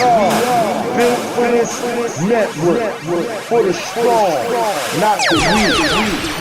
are built for this network, for the strong, not the weak.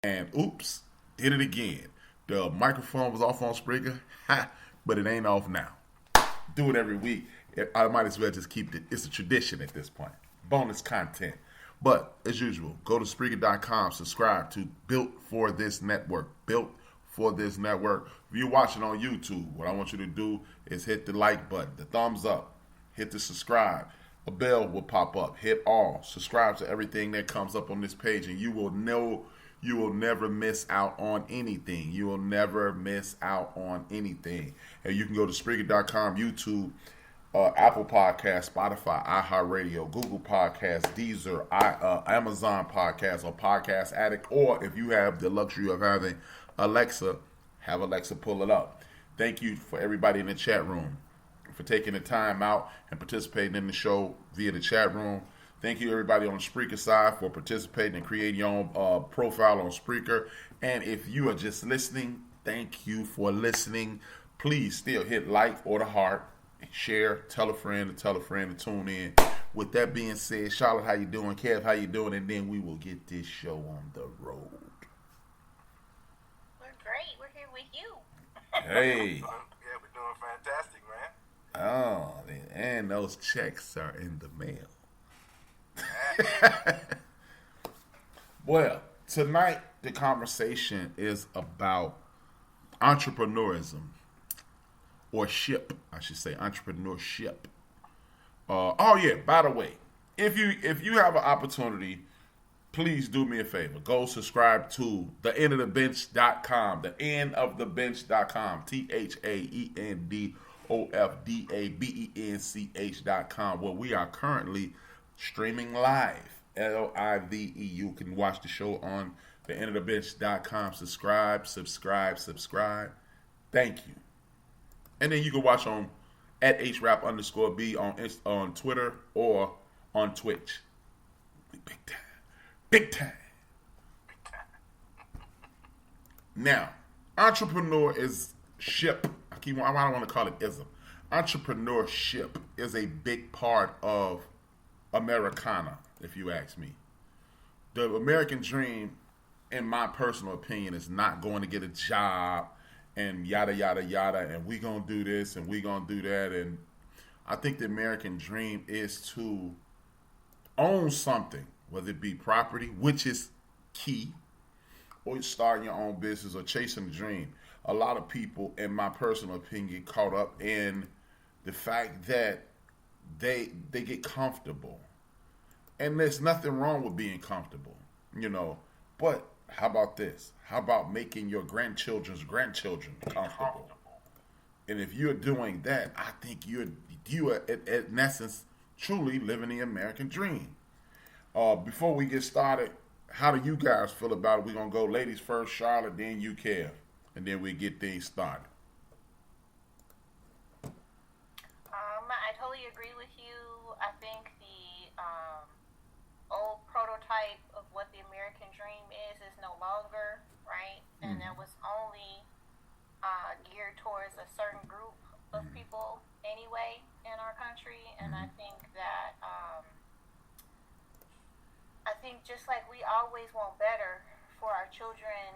And oops, did it again. The microphone was off on Spreaker, but it ain't off now. Do it every week. I might as well just keep it. It's a tradition at this point. Bonus content. But as usual, go to Spreaker.com, subscribe to Built for This Network. Built for This Network. If you're watching on YouTube, what I want you to do is hit the like button, the thumbs up, hit the subscribe. A bell will pop up. Hit all. Subscribe to everything that comes up on this page, and you will know you will never miss out on anything. You will never miss out on anything. And you can go to Spreaker.com, YouTube, Apple Podcasts, Spotify, iHeartRadio, Google Podcasts, Deezer, Amazon Podcasts, or Podcast Addict. Or if you have the luxury of having Alexa, have Alexa pull it up. Thank you for everybody in the chat room for taking the time out and participating in the show via the chat room. Thank you, everybody on the Spreaker side, for participating and creating your own profile on Spreaker. And if you are just listening, thank you for listening. Please still hit like or the heart, share, tell a friend to tune in. With that being said, Charlotte, how you doing? Kev, how you doing? And then we will get this show on the road. We're great. We're here with you. Hey. Yeah, we're doing fantastic, man. Oh, and those checks are in the mail. Well, tonight the conversation is about entrepreneurism, or ship, I should say, entrepreneurship. By the way, if you have an opportunity, please do me a favor. Go subscribe to theendofthebench.com, theendofthebench.com, TheEndofthebench.com, where we are currently streaming live, live. You can watch the show on theendofthebench.com. Subscribe. Thank you. And then you can watch on at HRap_B on Twitter or on Twitch. Big time. Now, entrepreneur is ship. I don't want to call it ism. Entrepreneurship is a big part of Americana, if you ask me. The American dream, in my personal opinion, is not going to get a job and yada, yada, yada, and we going to do this and we going to do that. And I think the American dream is to own something, whether it be property, which is key, or starting your own business or chasing a dream. A lot of people, in my personal opinion, get caught up in the fact that they get comfortable. And there's nothing wrong with being comfortable, But how about this? How about making your grandchildren's grandchildren comfortable? And if you're doing that, I think you are in essence truly living the American dream. Before we get started, how do you guys feel about it? We're going to go ladies first, Charlotte, then you, Kev, and then we get things started. I totally agree with you. I think the old prototype of what the American dream is no longer, right? And that was only geared towards a certain group of people anyway in our country. And I think that just like we always want better for our children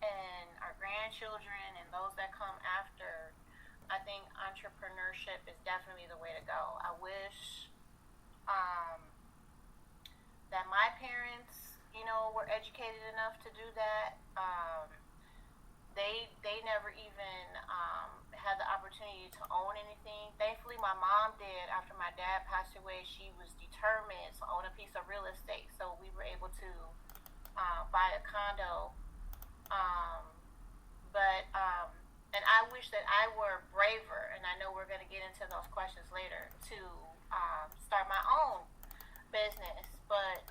and our grandchildren and those that come after, I think entrepreneurship is definitely the way to go. I wish that my parents, were educated enough to do that. They never even had the opportunity to own anything. Thankfully, my mom did. After my dad passed away, she was determined to own a piece of real estate. So we were able to buy a condo. And I wish that I were braver, and I know we're going to get into those questions later, to start my own business. But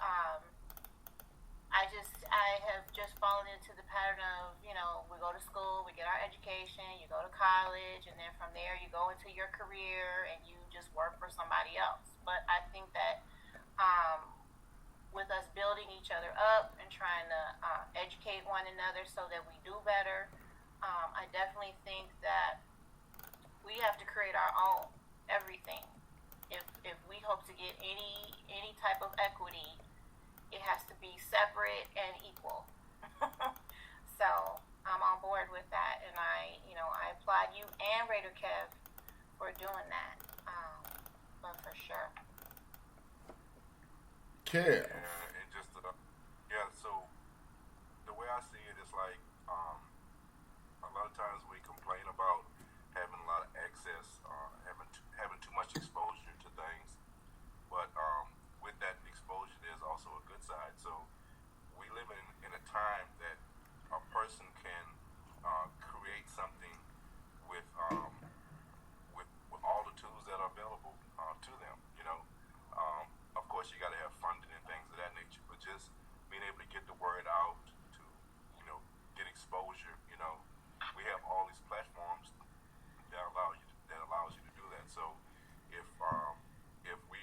I have just fallen into the pattern of, we go to school, we get our education, you go to college, and then from there you go into your career and you just work for somebody else. But I think that with us building each other up and trying to educate one another so that we do better, I definitely think that we have to create our own everything. If we hope to get any type of equity, it has to be separate and equal. So I'm on board with that, and I applaud you and RaiderKev for doing that. But for sure. Kev. And just so the way I see it is like a lot of times we complain about having a lot of excess, having too much exposure to things, but with that exposure, there's also a good side. So we live in a time that a person can create something with all the tools that are available to them. Of course, you got to have funding and things of that nature, but just being able to get the word out to get exposure. We have all these platforms that allows you to do that. So if we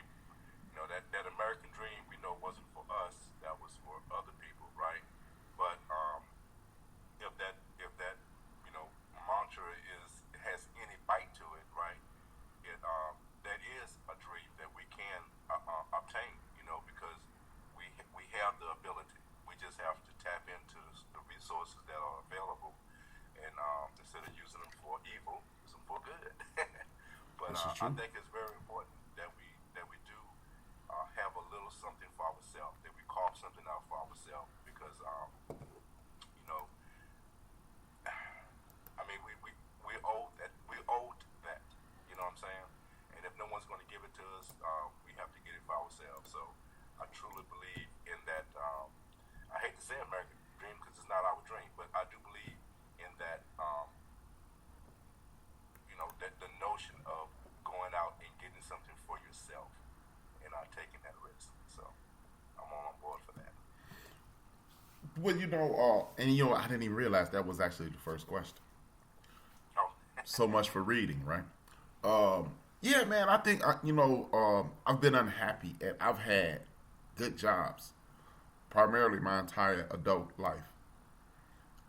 that American dream, we know wasn't for us, that was for other people, right? But if that mantra has any bite to it, right? That is a dream that we can obtain, because we have the ability. We just have to tap into the resources that are available, and instead of using them for evil, use them for good. But I think it's very important that we do have a little something for ourselves, that we carve something out for ourselves, because I mean we owe that. You know what I'm saying? And if no one's going to give it to us, we have to get it for ourselves. So I truly believe in that. I hate to say American dream because it's not our dream, but I do believe in that. That the notion of going out and getting something for yourself and not taking that risk. So I'm on board for that. Well, I didn't even realize that was actually the first question. Oh. So much for reading, right? Yeah, man. I think I've been unhappy, and I've had good jobs, primarily my entire adult life.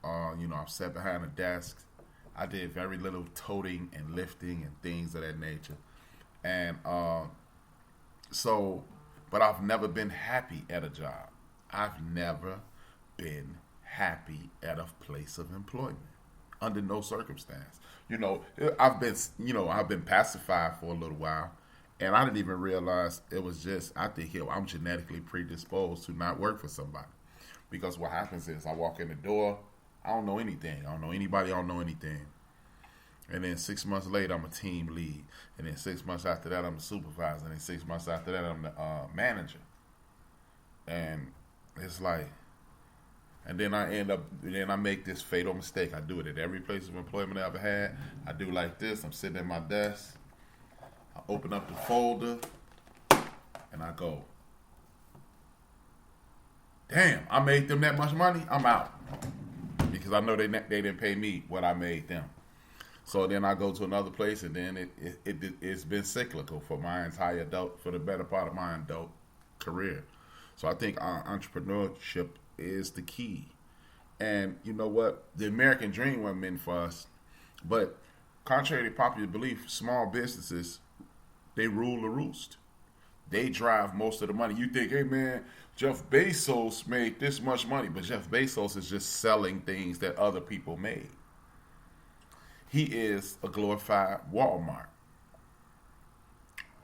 I've sat behind a desk. I did very little toting and lifting and things of that nature, and but I've never been happy at a job. I've never been happy at a place of employment under no circumstance. I've been pacified for a little while, and I didn't even realize it was just, I think I'm genetically predisposed to not work for somebody. Because what happens is I walk in the door, I don't know anything. I don't know anybody, I don't know anything. And then 6 months later, I'm a team lead. And then 6 months after that, I'm a supervisor. And then 6 months after that, I'm the manager. And it's like, and then I make this fatal mistake. I do it at every place of employment I ever had. I do like this. I'm sitting at my desk. I open up the folder, and I go, damn, I made them that much money? I'm out. Because I know they didn't pay me what I made them. So then I go to another place, and then it's been cyclical for the better part of my adult career. So I think entrepreneurship is the key. And you know what? The American dream wasn't meant for us. But contrary to popular belief, small businesses, they rule the roost. They drive most of the money. You think, hey man, Jeff Bezos made this much money, but Jeff Bezos is just selling things that other people made. He is a glorified Walmart.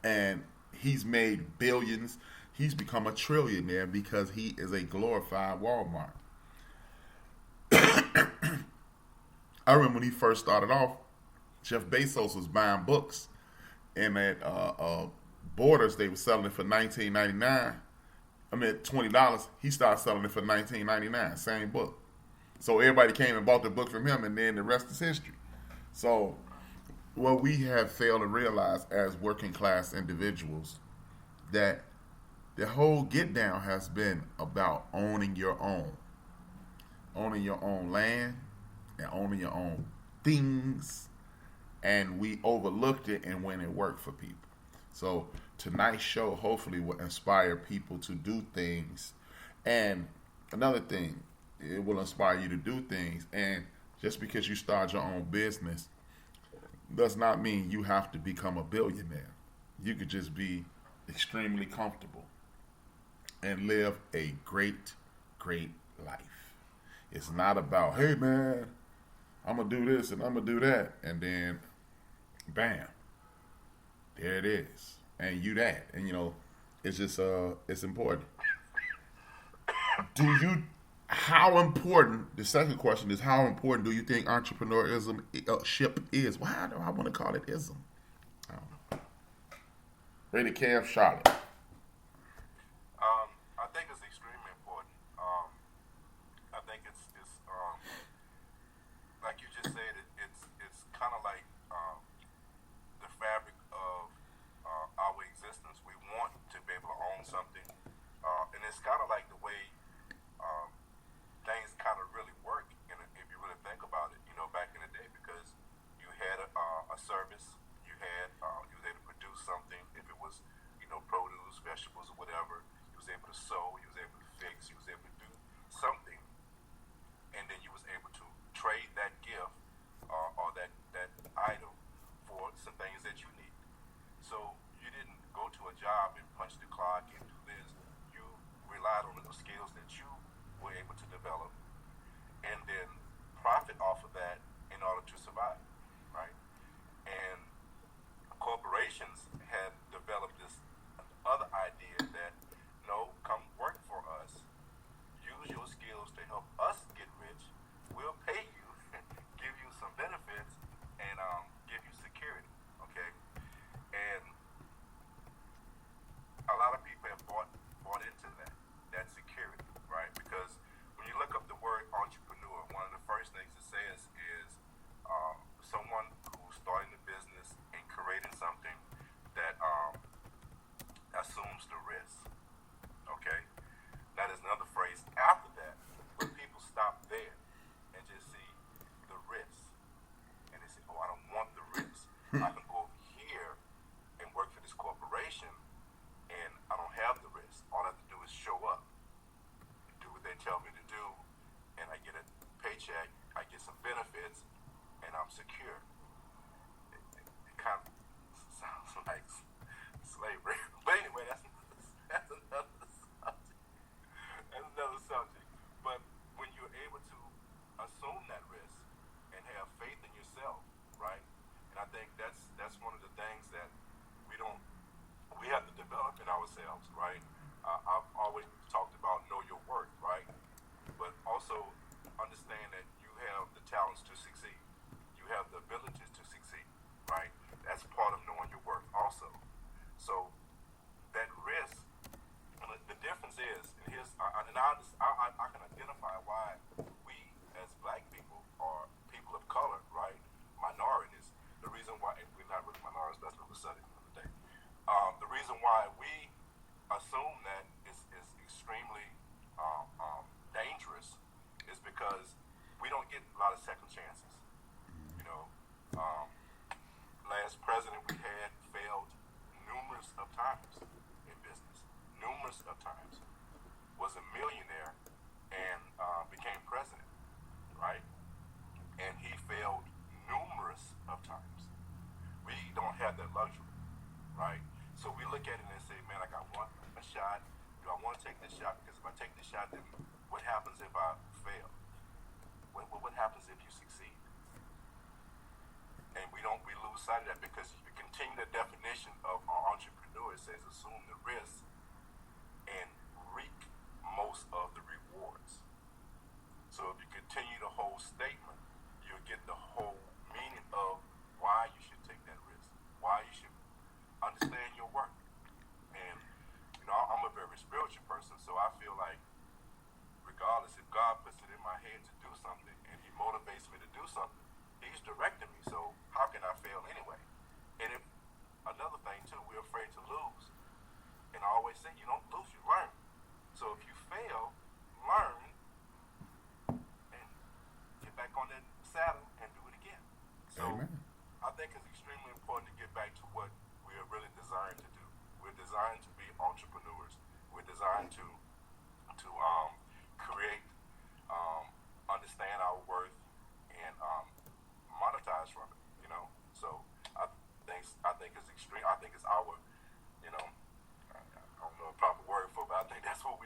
And he's made billions. He's become a trillionaire because he is a glorified Walmart. I remember when he first started off, Jeff Bezos was buying books, and at Borders they were selling it for $19.99. $20. He started selling it for $19.99. Same book. So everybody came and bought the book from him, and then the rest is history. So what we have failed to realize as working class individuals, that the whole get down has been about owning your own land and owning your own things, and we overlooked it and when it worked for people. So tonight's show hopefully will inspire people to do things. And another thing, it will inspire you to do things. And just because you start your own business does not mean you have to become a billionaire. You could just be extremely comfortable and live a great, great life. It's not about, hey man, I'm gonna do this and I'm gonna do that, and then, bam, there it is, and you that, and it's just it's important. Do you? How important? The second question is, how important do you think entrepreneurism ship is? Why do I want to call it ism? RaiderKev, Charlotte. I think it's extremely important. I think it's like you just said. It's kind of like the fabric of our existence. We want to be able to own something, and it's kind of like the way things kind of really work. And if you really think about it, back in the day, because you had a service, you was able to produce something. If it was produce, vegetables, or whatever, you was able to sew, you was able to fix, you was able to do something, and then you was able to trade that gift or that item for some things that you need. So you didn't go to a job and punch the clock and do this. You relied on the skills that you were able to develop and then profit off of that in order to survive, right? And corporations had developed this other idea that, no, come work for us, use your skills to help us get rich, we'll pay you, give you some benefits, and give you security, okay? And a lot of people have bought into that security, right? Because when you look up the word entrepreneur, one of the first things it says is someone who's starting a business and creating something that assumes the risk, okay? Now there's another phrase after that, where people stop there and just see the risk, and they say, oh, I don't want the risk. I can go over here and work for this corporation, and I don't have the risk. All I have to do is show up, do what they tell me to do, and I get a paycheck, I get some benefits, and I'm secure. It kind of sounds like slavery. But anyway, that's another subject. That's another subject. But when you're able to assume that risk and have faith in yourself, right? And I think that's one of the things that we have to develop in ourselves, right? I've always talked about know your worth, right? But also understand that you have the talents to succeed. You have the abilities to succeed, right? That's part of knowing your worth also. So that risk, the difference is, and I can identify why we as black people or people of color, right, minorities, the reason why, we're not really minorities, that's another study another day. The reason why we assume that is extremely dangerous is because we don't get a lot of second chances. Last president we had failed numerous of times in business, numerous of times, was a millionaire and became president, right? And he failed numerous of times. We don't have that luxury, right? So we look at it and say, man, I got a shot. Do I want to take this shot? Because if I take this shot, then what happens if I fail? What happens if you succeed? And we lose sight of that, because if you continue the definition of our entrepreneur, it says assume the risk and reap most of the rewards. So if you continue the whole statement, you'll get the whole meaning of why you should take that risk, why you should understand your work. And I'm a very spiritual person, so I feel like regardless, if God puts it in my head to do something and he motivates me to do something, he's directing me, so how can I fail anyway? And if another thing too, we're afraid to lose. And I always say, you don't lose, you learn. So if you fail, learn and get back on that saddle and do it again. So Amen. I think it's extremely important to get back to what we are really designed to do. We're designed to be entrepreneurs. We're designed to create, understand our worth, and monetize from it. So I think it's extreme. I think it's our, I don't know a proper word for it, but I think that's what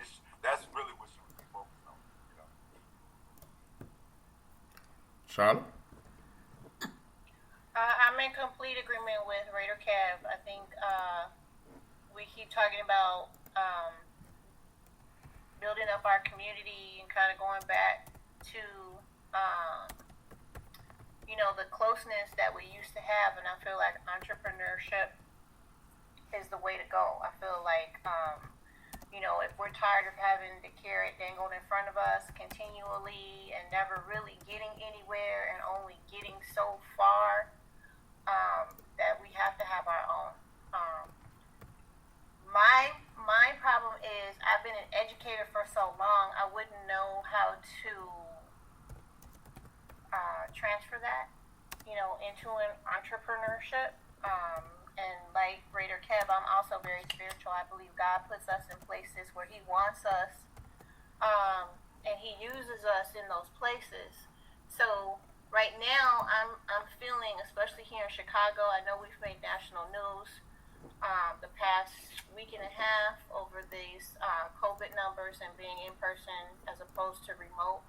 that's really what you would be focused on. Charlotte? I'm in complete agreement with RaiderKev. I think we keep talking about building up our community and kind of going back to, um, the closeness that we used to have. And I feel like entrepreneurship is the way to go. I feel like, if we're tired of having the carrot dangled in front of us continually and never really getting anywhere and only getting so far, that we have to have our own. My problem is I've been an educator for so long, I wouldn't know how to transfer that, into an entrepreneurship. And like RaiderKev, I'm also very spiritual. I believe God puts us in places where He wants us, and He uses us in those places. So right now, I'm feeling, especially here in Chicago, I know we've made national news the past week and a half over these COVID numbers and being in person as opposed to remote.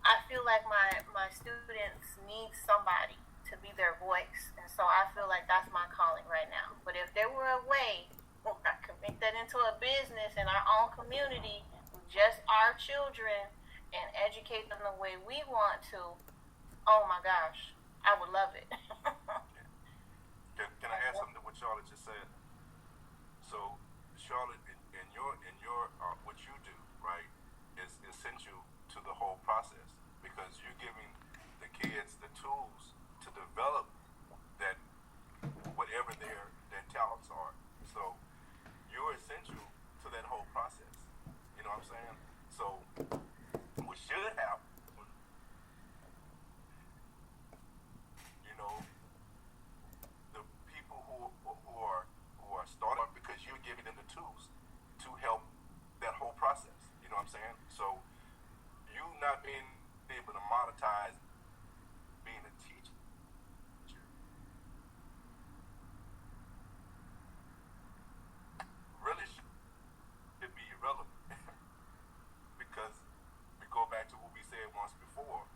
I feel like my students need somebody to be their voice, and so I feel like that's my calling right now. But if there were a way I could make that into a business in our own community, just our children, and educate them the way we want to, oh my gosh, I would love it. Can I add something to what Charlotte just said? So, Charlotte, in your what you do, right, is essential to the whole process because you're giving the kids the tools to develop that whatever their talents are. So, you're essential to that whole process. You know what I'm saying? So, we should have, the people who are starting because you're giving them the tools to help that whole process. You know what I'm saying? So, you not being able to monetize being a teacher really should be irrelevant because we go back to what we said once before.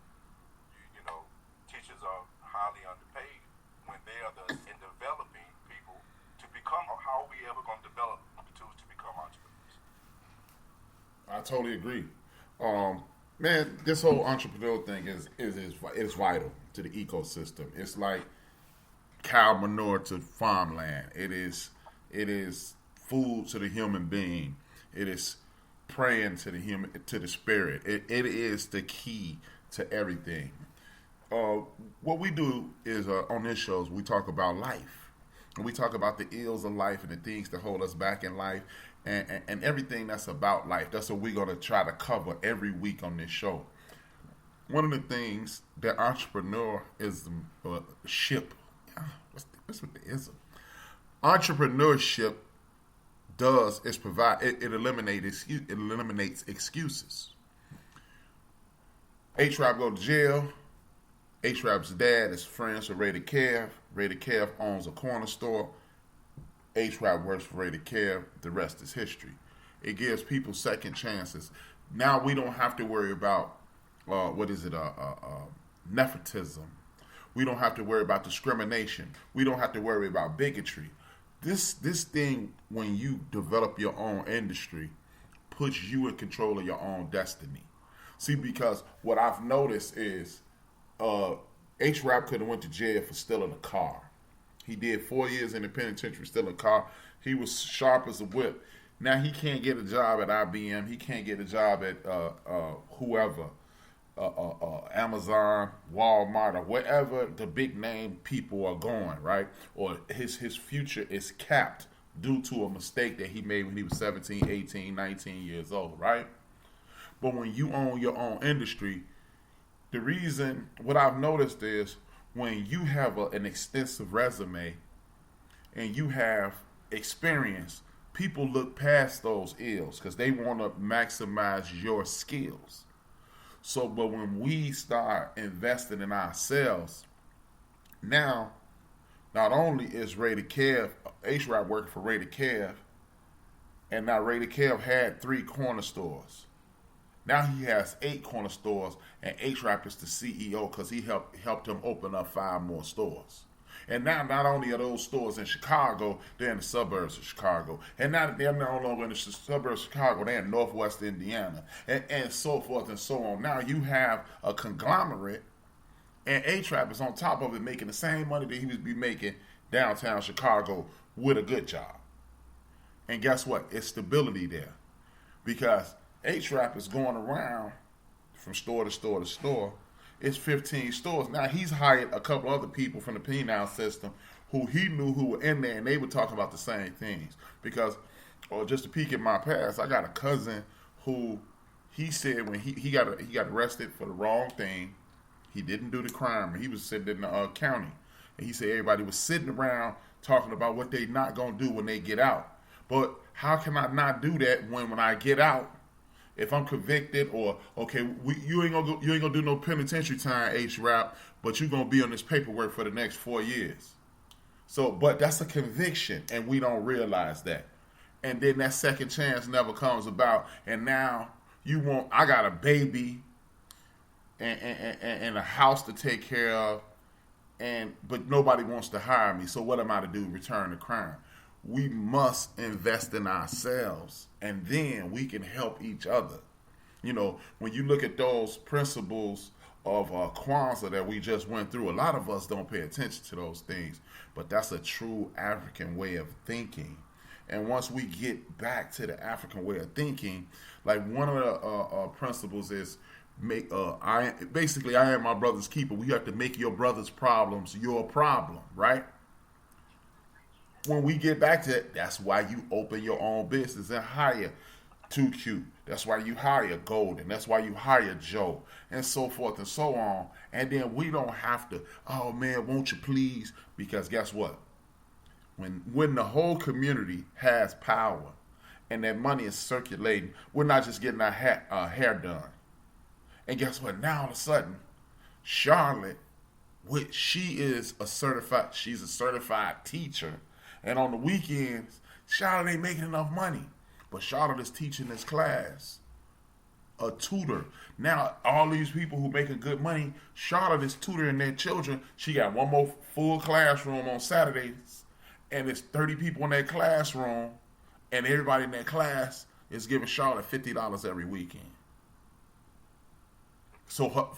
Teachers are highly underpaid when they are in developing people to become. How are we ever going to develop the tools to become entrepreneurs? I totally agree. Man, this whole entrepreneurial thing is vital to the ecosystem. It's like cow manure to farmland. It is food to the human being. It is praying to the spirit. It is the key to everything. What we do is on this show, we talk about life. And we talk about the ills of life and the things that hold us back in life and everything that's about life. That's what we're going to try to cover every week on this show. One of the things that entrepreneurship, what's with the ism? Entrepreneurship does is provide, it eliminates excuses. HRap go to jail. HRap's dad is friends with RaiderKev. RaiderKev owns a corner store. HRap works for RaiderKev. The rest is history. It gives people second chances. Now we don't have to worry about nepotism. We don't have to worry about discrimination. We don't have to worry about bigotry. This thing, when you develop your own industry, puts you in control of your own destiny. See, because what I've noticed is HRap could have went to jail for stealing a car. He did 4 years in the penitentiary stealing a car. He was sharp as a whip. Now he can't get a job at IBM. He can't get a job at whoever, Amazon, Walmart, or wherever the big name people are going, right? Or his future is capped due to a mistake that he made when he was 17, 18, 19 years old, right? But when you own your own industry, the reason, what I've noticed is when you have an extensive resume and you have experience, people look past those ills because they want to maximize your skills. So, but when we start investing in ourselves, now, not only is RaiderKev, HRap working for RaiderKev, and now RaiderKev had 3 corner stores. Now he has 8 corner stores, and HRap is the CEO because he helped him open up 5 more stores. And now not only are those stores in Chicago, they're in the suburbs of Chicago. And now they're no longer in the suburbs of Chicago, they're in Northwest Indiana, and so forth and so on. Now you have a conglomerate, and HRap is on top of it making the same money that he would be making downtown Chicago with a good job. And guess what? It's stability there. Because HRap is going around from store to store to store. It's 15 stores. Now, he's hired a couple other people from the penal system who he knew who were in there, and they were talking about the same things. Because, or just to peek at my past, I got a cousin who he said when he got arrested for the wrong thing. He didn't do the crime. He was sitting in the county. And he said everybody was sitting around talking about what they not going to do when they get out. But how can I not do that when I get out, if I'm convicted, or okay, you ain't gonna do no penitentiary time, HRap, but you're gonna be on this paperwork for the next 4 years. So, but that's a conviction, and we don't realize that. And then that second chance never comes about, and now I got a baby and a house to take care of, but nobody wants to hire me. So what am I to do? Return to crime. We must invest in ourselves, and then we can help each other. You know, when you look at those principles of Kwanzaa that we just went through, a lot of us don't pay attention to those things, but that's a true African way of thinking. And once we get back to the African way of thinking, like one of the principles is I am my brother's keeper. We have to make your brother's problems your problem, right? When we get back to it, that's why you open your own business and hire 2Q. That's why you hire Golden. That's why you hire Joe, and so forth and so on. And then we don't have to, oh man, won't you please? Because guess what? When the whole community has power and that money is circulating, we're not just getting our hair done. And guess what? Now all of a sudden, Charlotte, she's a certified teacher. And on the weekends, Charlotte ain't making enough money. But Charlotte is teaching this class, a tutor. Now, all these people who making good money, Charlotte is tutoring their children. She got one more full classroom on Saturdays, and it's 30 people in that classroom, and everybody in that class is giving Charlotte $50 every weekend. So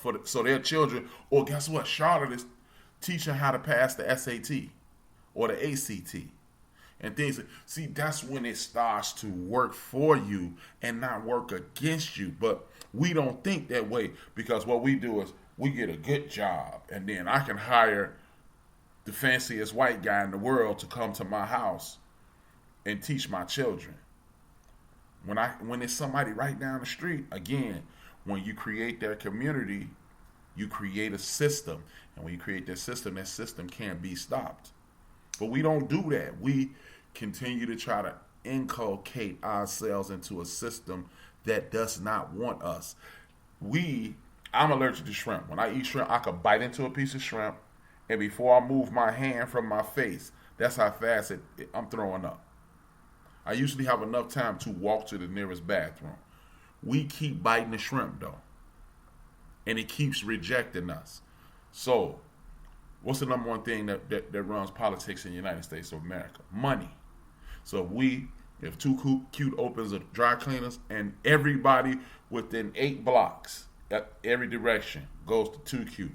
their children, or guess what? Charlotte is teaching how to pass the SAT or the ACT and things. See, that's when it starts to work for you and not work against you. But we don't think that way, because what we do is we get a good job, and then I can hire the fanciest white guy in the world to come to my house and teach my children. When it's somebody right down the street, again, when you create that community, you create a system. And when you create that system can't be stopped. But we don't do that. We continue to try to inculcate ourselves into a system that does not want us. I'm allergic to shrimp. When I eat shrimp, I could bite into a piece of shrimp, and before I move my hand from my face, that's how fast I'm throwing up. I usually have enough time to walk to the nearest bathroom. We keep biting the shrimp, though, and it keeps rejecting us. So, what's the number one thing that runs politics in the United States of America? Money. So if 2Q opens a dry cleaners, and everybody within 8 blocks, every direction, goes to 2Q.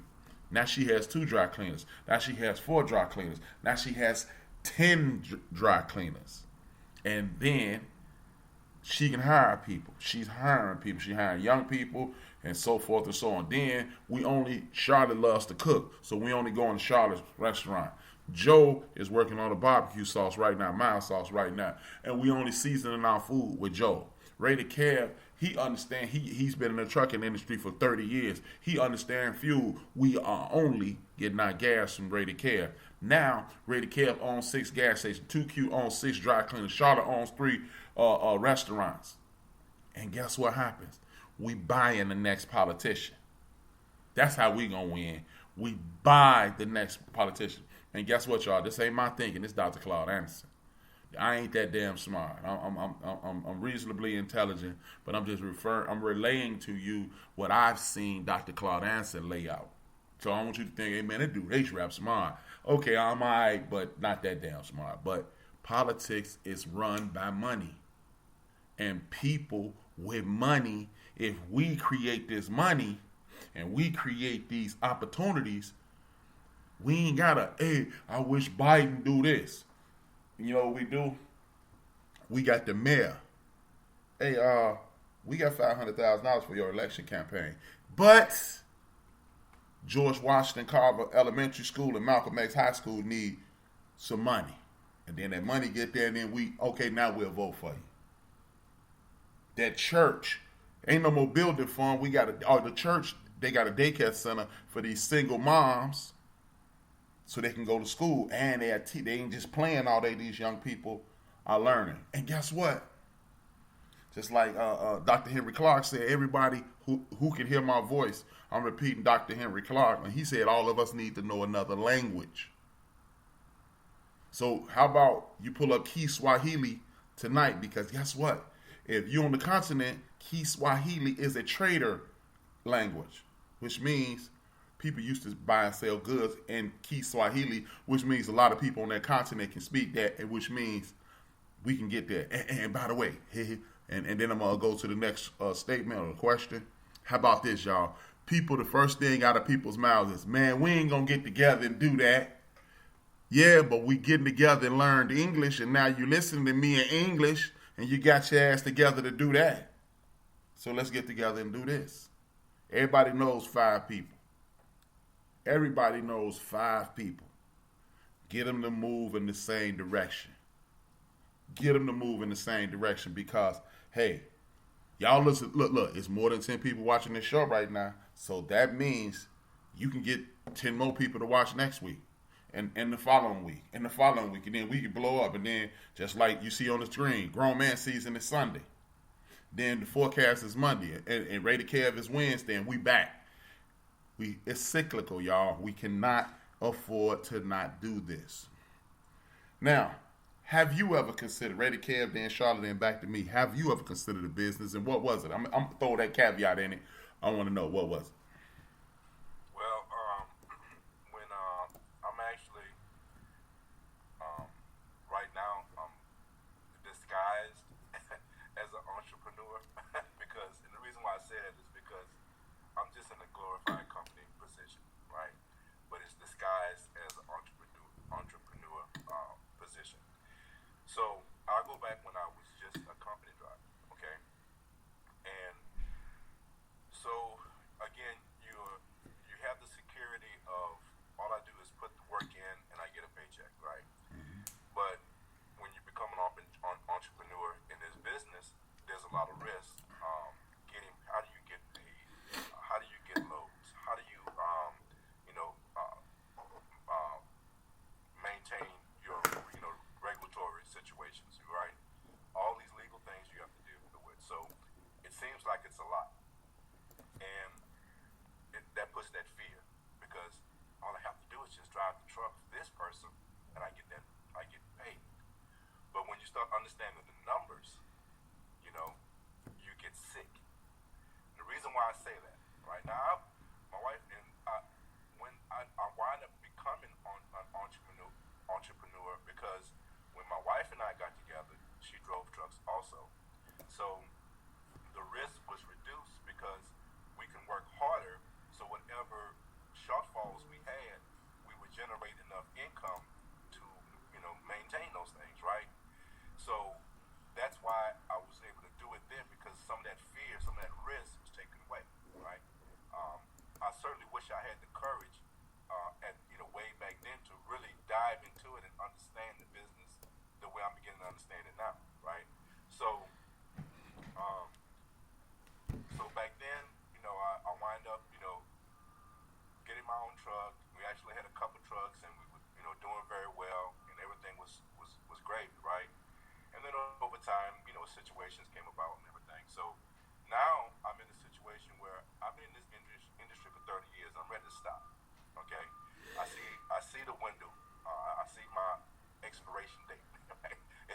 Now she has 2 dry cleaners. Now she has 4 dry cleaners. Now she has 10 dry cleaners. And then she can hire people. She's hiring people. She's hiring young people, and so forth and so on. Then Charlotte loves to cook, so we only go in Charlotte's restaurant. Joe is working on a barbecue sauce right now, mild sauce right now, and we only seasoning our food with Joe. RaiderKev, he understands. He's been in the trucking industry for 30 years. He understands fuel. We are only getting our gas from RaiderKev. Now, RaiderKev owns 6 gas stations. 2Q owns 6 dry cleaners. Charlotte owns 3 restaurants. And guess what happens? We buy in the next politician. That's how we gonna win. We buy the next politician. And guess what, y'all? This ain't my thinking. This is Dr. Claude Anderson. I ain't that damn smart. I'm reasonably intelligent, but I'm relaying to you what I've seen Dr. Claude Anson lay out. So I want you to think, hey man, that dude HRap smart. Okay, I'm alright, but not that damn smart. But politics is run by money. And people with money, if we create this money and we create these opportunities, we ain't gotta, hey, I wish Biden do this. You know what we do? We got the mayor. Hey, we got $500,000 for your election campaign. But George Washington Carver Elementary School and Malcolm X High School need some money. And then that money get there and then now we'll vote for you. That church, ain't no more building fund. The church, they got a daycare center for these single moms so they can go to school. And they ain't just playing all day. These young people are learning. And guess what? Just like Dr. Henry Clark said, everybody who can hear my voice, I'm repeating Dr. Henry Clark, and he said all of us need to know another language. So how about you pull up Kiswahili tonight? Because guess what? If you're on the continent, Kiswahili is a trader language, which means people used to buy and sell goods in Kiswahili, which means a lot of people on that continent can speak that, and which means we can get there. And by the way, and then I'm going to go to the next statement or question. How about this, y'all? People, the first thing out of people's mouths is, man, we ain't going to get together and do that. Yeah, but we getting together and learned English, and now you listening to me in English, and you got your ass together to do that. So let's get together and do this. Everybody knows 5 people. Everybody knows 5 people. Get them to move in the same direction. Get them to move in the same direction because, hey, y'all listen, look, it's more than 10 people watching this show right now. So that means you can get 10 more people to watch next week and the following week and the following week. And then we can blow up. And then just like you see on the screen, Grown Man Season is Sunday. Then the forecast is Monday. And RaiderKev is Wednesday. And we back. It's cyclical, y'all. We cannot afford to not do this. Now, have you ever considered, RaiderKev, then Charlotte, then back to me, have you ever considered a business, and what was it? I'm going to throw that caveat in it. I want to know, what was it? Well, when I'm actually, right now, I'm disguised as an entrepreneur because, and the reason why I say that is because I'm just in a glorified company position, right? But it's disguised as an entrepreneur position. So I'll go back when I was just a company driver, okay? And so again, you have the security of all I do is put the work in and I get a paycheck, right? Mm-hmm. But when you become an entrepreneur in this business, there's a lot of risk. How do you get paid? How do you get loads? How do you, maintain your, regulatory situations, right? All these legal things you have to deal with. So it seems like it's a lot. And that puts that fear because all I have to do is just drive the truck for this person and I get paid. But when you start understanding the numbers, you get sick. The reason why I say that, right now, my wife and when I wind up becoming an entrepreneur because when my wife and I got together, she drove trucks also. So the risk was reduced because we can work harder. So whatever shortfalls we had, we would generate enough income to, maintain those things, right? So that's why I was able to do it then because some of that fear, some of that risk was taken away, right? I certainly wish I had the courage way back then to really dive into it and understand the business the way I'm beginning to understand it now, right? So, back then, I wind up, getting my own truck. We actually had a couple trucks, and we were, doing very well, and everything was great, right? And then over time, situations came about and everything. So now I'm in a situation where I've been in this industry for 30 years. I'm ready to stop. Okay, I see the window. I see my expiration date. It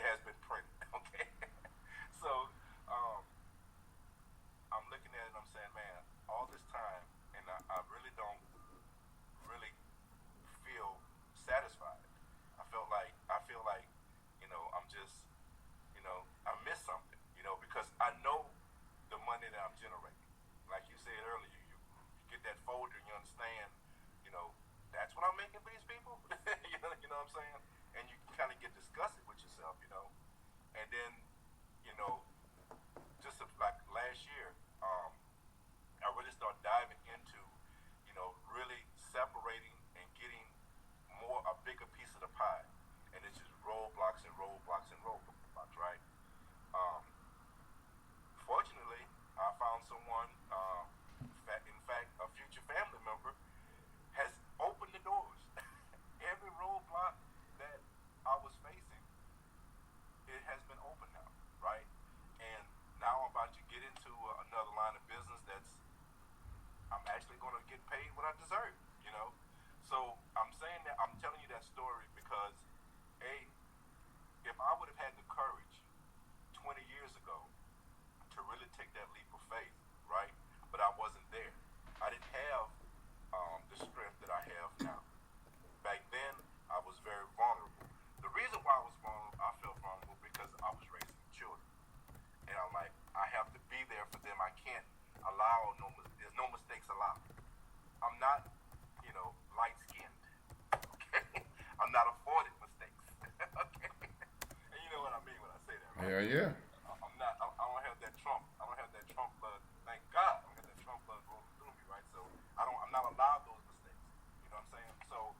Hell yeah. I'm not. I don't have that Trump. I don't have that Trump blood. Thank God, I don't have that Trump blood rolling through me, right? So I don't. I'm not allowed those mistakes. You know what I'm saying? So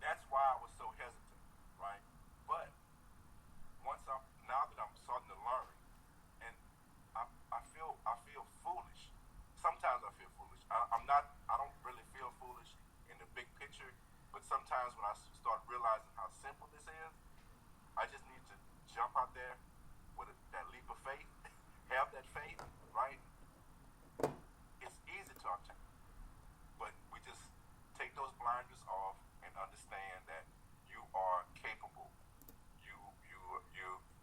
that's why I was so hesitant, right? But now that I'm starting to learn, and I feel foolish. Sometimes I feel foolish. I don't really feel foolish in the big picture, but sometimes when I start realizing how simple this is, I just need to jump out there with that leap of faith, have that faith, right? It's easy to obtain, but we just take those blinders off and understand that you are capable.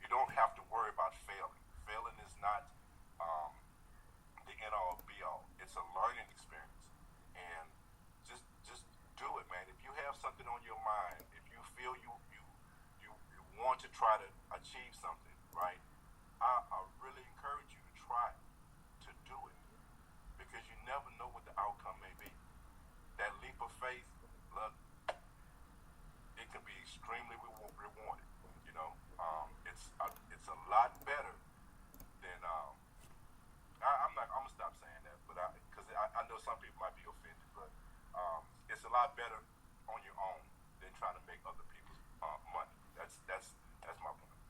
You don't have to worry about failing. Failing is not the end all be all. It's a learning experience, and just do it, man. If you have something on your mind, if you feel you want to try to achieve something, right? I really encourage you to try to do it, because you never know what the outcome may be. That leap of faith, look, it can be extremely rewarding. You know, it's a lot better than I'm gonna stop saying that, but because I know some people might be offended, but it's a lot better on your own than trying to make other people's money. That's my point.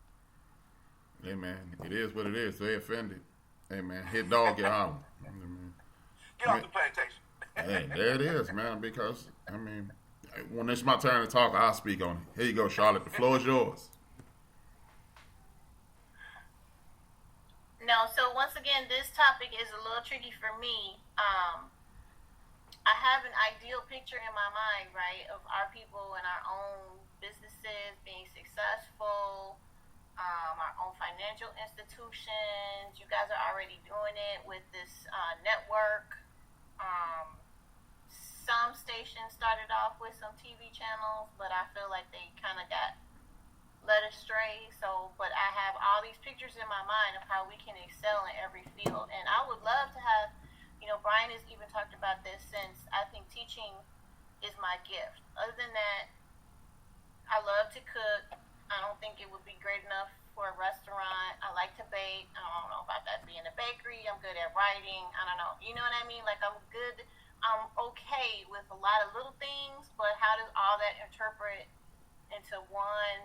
Hey man, it is what it is. They offended. Hey man, hit dog get out. Get off the plantation. Hey, there it is, man. Because I mean, when it's my turn to talk, I'll speak on it. Here you go, Charlotte. The floor is yours. No, so once again, this topic is a little tricky for me. I have an ideal picture in my mind, right, of our people and our own businesses being successful, our own financial institutions. You guys are already doing it with this network. Some stations started off with some TV channels, but I feel like they kind of got led astray. So, but I have all these pictures in my mind of how we can excel in every field. And I would love to have, Brian has even talked about this, since I think teaching is my gift. Other than that, I love to cook. I don't think it would be great enough for a restaurant. I like to bake. I don't know about that being a bakery. I'm good at writing. I don't know. You know what I mean? Like, I'm good. I'm okay with a lot of little things, but how does all that interpret into one,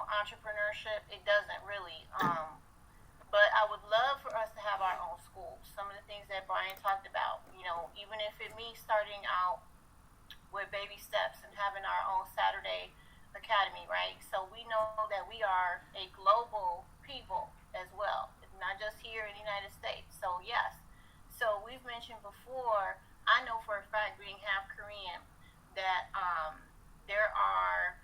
entrepreneurship? It doesn't really. But I would love for us to have our own schools. Some of the things that Brian talked about, even if it means starting out with baby steps and having our own Saturday academy, right? So we know that we are a global people as well, not just here in the United States. So yes, so we've mentioned before, I know for a fact, being half Korean, that there are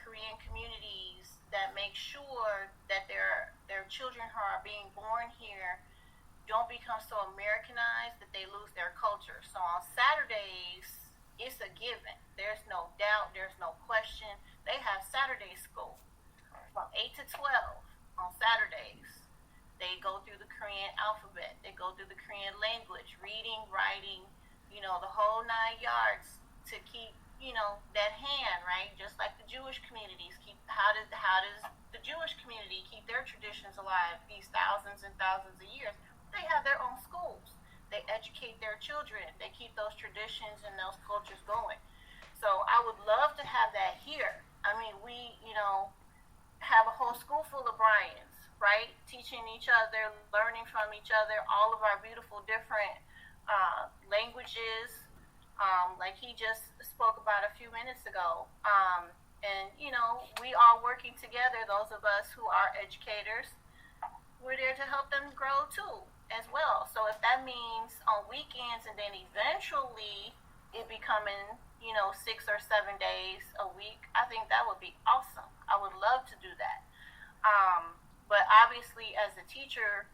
Korean communities that make sure that their children who are being born here don't become so Americanized that they lose their culture. So on Saturdays, it's a given. There's no doubt. There's no question. They have Saturday school from 8 to 12 on Saturdays. They go through the Korean alphabet. They go through the Korean language, reading, writing, the whole 9 yards to keep, that hand, right? Just like the Jewish communities keep. How does the Jewish community keep their traditions alive these thousands and thousands of years? They have their own schools. They educate their children. They keep those traditions and those cultures going. So I would love to have that here. I mean, we, have a whole school full of Bryans, right? Teaching each other, learning from each other, all of our beautiful different languages, like he just spoke about a few minutes ago. And, we all working together, those of us who are educators, we're there to help them grow too, as well. So if that means on weekends and then eventually it becoming, 6 or 7 days a week, I think that would be awesome. I would love to do that. But obviously as a teacher,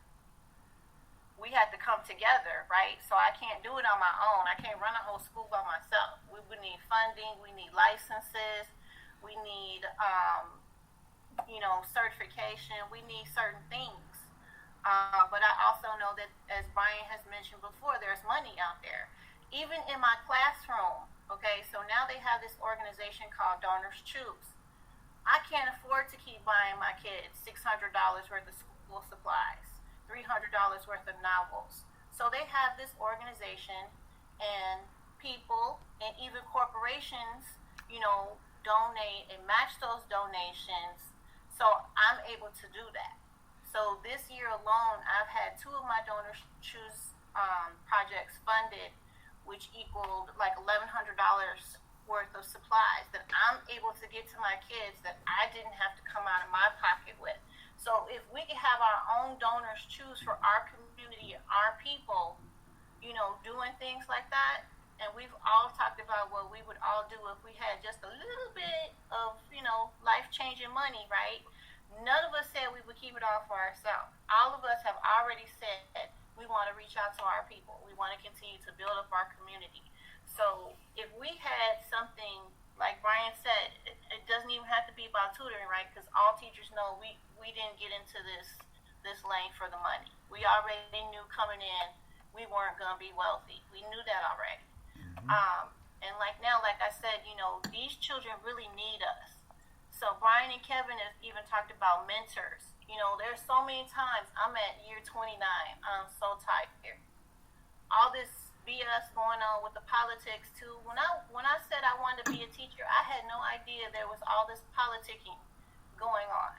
we had to come together, right? So I can't do it on my own. I can't run a whole school by myself. We would need funding. We need licenses. We need, certification. We need certain things. But I also know that, as Brian has mentioned before, there's money out there. Even in my classroom, okay, so now they have this organization called Donors Choose. I can't afford to keep buying my kids $600 worth of school supplies, $300 worth of novels. So they have this organization, and people and even corporations, donate and match those donations. So I'm able to do that. So this year alone, I've had 2 of my donors choose projects funded, which equaled like $1,100 worth of supplies that I'm able to get to my kids that I didn't have to come out of my pocket with. So if we can have our own donors choose for our community and our people, doing things like that, and we've all talked about what we would all do if we had just a little bit of, life-changing money, right? None of us said we would keep it all for ourselves. All of us have already said we want to reach out to our people. We want to continue to build up our community. So if we had something, like Brian said, it doesn't even have to be about tutoring, right? Because all teachers know we didn't get into this lane for the money. We already knew coming in we weren't going to be wealthy. We knew that already. And like I said, these children really need us. So Brian and Kevin have even talked about mentors. There's so many times I'm at year 29. I'm so tired. All this BS going on with the politics too. When I said I wanted to be a teacher, I had no idea there was all this politicking going on.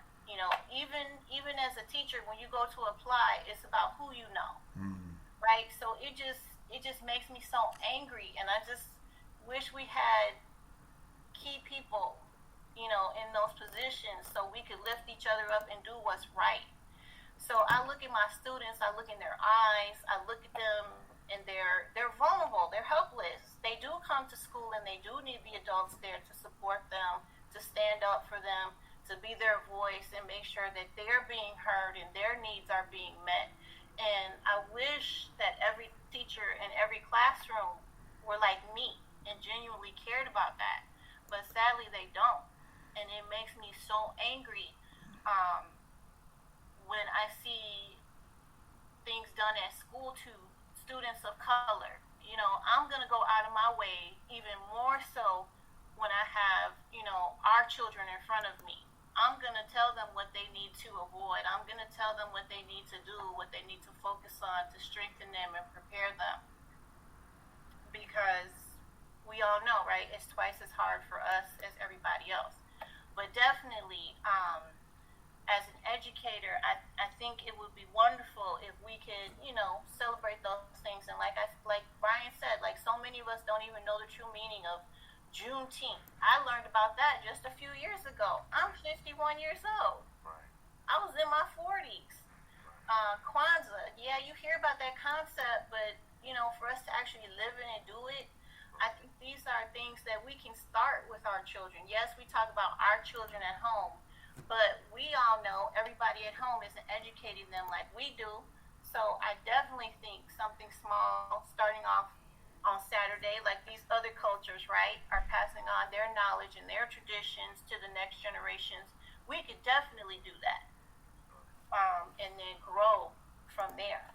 Even as a teacher, when you go to apply, it's about who you know, right? So it just makes me so angry, and I just wish we had key people, in those positions so we could lift each other up and do what's right. So I look at my students, I look in their eyes, I look at them, and they're vulnerable, they're helpless. They do come to school and they do need the adults there to support them, to stand up for them, to be their voice and make sure that they're being heard and their needs are being met. And I wish that every teacher in every classroom were like me and genuinely cared about that. But sadly they don't. And it makes me so angry when I see things done at school to students of color. I'm going to go out of my way even more so when I have, our children in front of me. I'm going to tell them what they need to avoid. I'm going to tell them what they need to do, what they need to focus on to strengthen them and prepare them. Because we all know, right, it's twice as hard for us as everybody else. But definitely, as an educator, I think it would be wonderful if we could, celebrate those things. And like Brian said, like so many of us don't even know the true meaning of Juneteenth. I learned about that just a few years ago. I'm 51 years old. I was in my 40s. Kwanzaa, yeah, you hear about that concept, but for us to actually live it and do it, I think these are things that we can start with our children. Yes, we talk about our children at home, but we all know everybody at home isn't educating them like we do. So I definitely think something small, starting off on Saturday, like these other cultures, right, are passing on their knowledge and their traditions to the next generations. We could definitely do that, and then grow from there.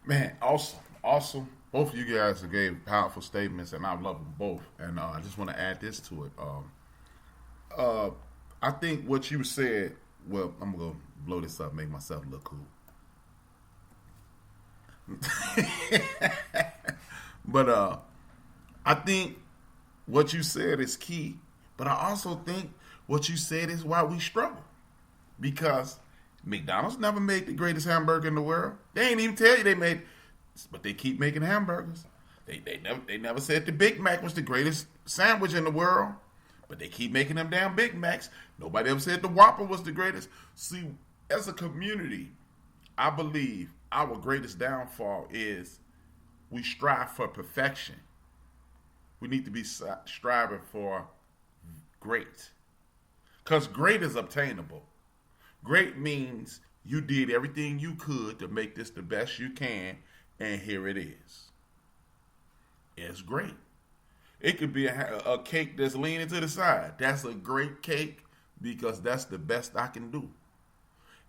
Man, awesome. Both of you guys gave powerful statements, and I love them both. And I just want to add this to it. I think what you said, well, I'm going to blow this up, make myself look cool. But I think what you said is key. But I also think what you said is why we struggle. Because McDonald's never made the greatest hamburger in the world. They ain't even tell you they made, but they keep making hamburgers. They never said the Big Mac was the greatest sandwich in the world, but they keep making them damn Big Macs. Nobody ever said the Whopper was the greatest. See, as a community, I believe our greatest downfall is we strive for perfection. We need to be striving for great. Because great is obtainable. Great means you did everything you could to make this the best you can, and here it is. It's great. It could be a cake that's leaning to the side. That's a great cake because that's the best I can do.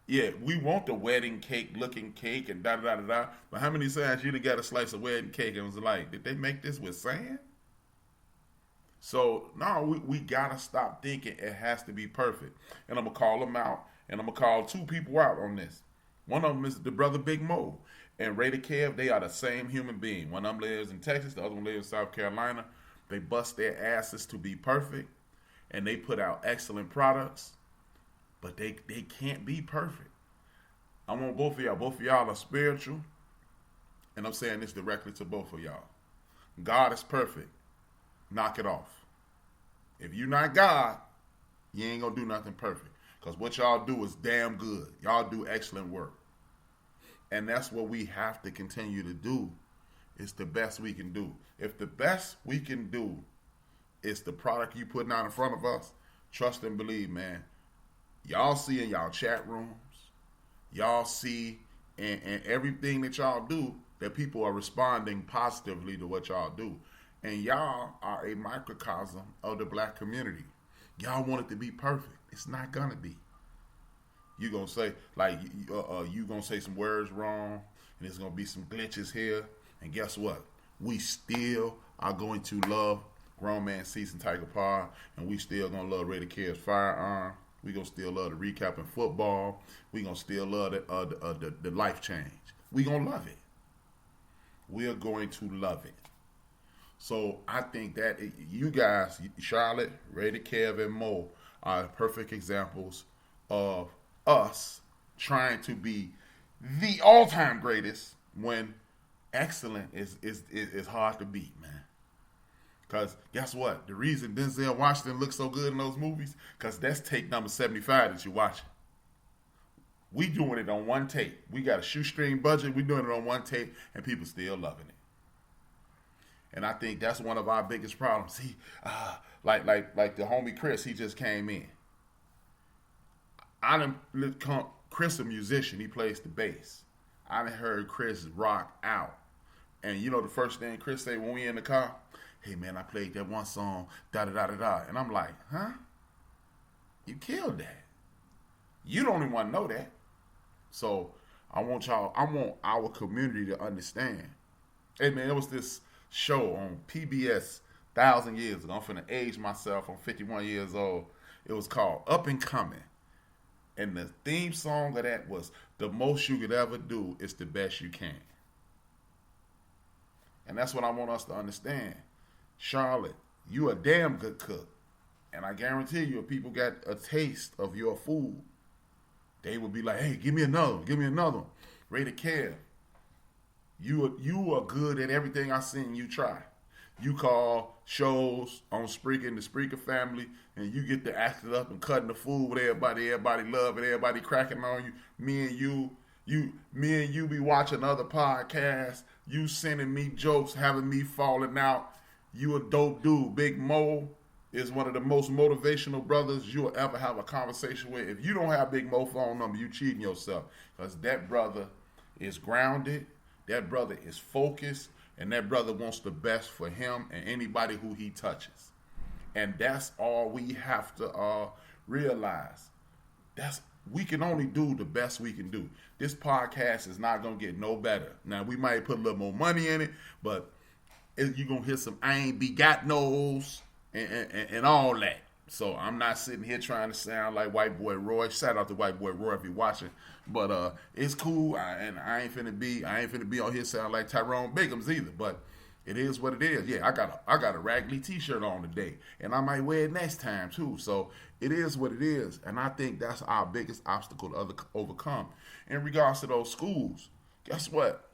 Yeah, we want the wedding cake looking cake and da-da-da-da-da, but how many times you done got a slice of wedding cake and was like, did they make this with sand? So no, we gotta stop thinking it has to be perfect. And I'm gonna call them out, and I'm gonna call two people out on this. One of them is the brother Big Mo and RaiderKev. They are the same human being. One of them lives in Texas, the other one lives in South Carolina. They bust their asses to be perfect, and they put out excellent products, but they can't be perfect. I want both of y'all. Both of y'all are spiritual, and I'm saying this directly to both of y'all. God is perfect. Knock it off. If you're not God, you ain't gonna do nothing perfect. Because what y'all do is damn good. Y'all do excellent work. And that's what we have to continue to do. It's the best we can do. If the best we can do is the product you putting out in front of us, trust and believe, man. Y'all see in y'all chat rooms, y'all see in everything that y'all do that people are responding positively to what y'all do. And y'all are a microcosm of the black community. Y'all want it to be perfect. It's not gonna be. You gonna say like you gonna say some words wrong, and there's gonna be some glitches here. And guess what? We still are going to love Grown Man Season Tiger Pod, and we still gonna love RaiderKev's Firearm. We gonna still love the recapping football. We gonna still love the life change. We gonna love it. We are going to love it. So I think that you guys, Charlotte, RaiderKev, and Mo, are perfect examples of us trying to be the all-time greatest when excellent is hard to beat, man. Because guess what? The reason Denzel Washington looks so good in those movies, because that's take number 75 that you're watching. We doing it on one tape. We got a shoestring budget. We doing it on one tape, and people still loving it. And I think that's one of our biggest problems. He, like the homie Chris, he just came in. Chris a musician. He plays the bass. I done heard Chris rock out. And you know the first thing Chris say when we in the car? Hey man, I played that one song, da-da-da-da-da. And I'm like, huh? You killed that. You don't even want to know that. So I want our community to understand. Hey man, there was this show on PBS 1,000 years ago. I'm finna age myself. I'm 51 years old. It was called Up and Coming. And the theme song of that was, the most you could ever do is the best you can. And that's what I want us to understand. Charlotte, you a damn good cook. And I guarantee you, if people got a taste of your food, they would be like, hey, give me another one. Give me another one. RaiderKev, you are good at everything I seen you try. You call shows on Spreaker and the Spreaker family, and you get to acting up and cutting the food with everybody love it, everybody cracking on you. Me and you be watching other podcasts, you sending me jokes, having me falling out. You a dope dude. Big Mo is one of the most motivational brothers you'll ever have a conversation with. If you don't have Big Mo phone number, you cheating yourself. Because that brother is grounded, that brother is focused, and that brother wants the best for him and anybody who he touches. And that's all we have to realize. We can only do the best we can do. This podcast is not going to get no better. Now, we might put a little more money in it, but you're going to hear some I ain't begot no's and all that. So I'm not sitting here trying to sound like White Boy Roy. Shout out to White Boy Roy if you're watching. But it's cool, and I ain't finna be on here sound like Tyrone Biggums either. But it is what it is. Yeah, I got a Ragley t-shirt on today, and I might wear it next time too. So it is what it is, and I think that's our biggest obstacle to overcome. In regards to those schools, guess what?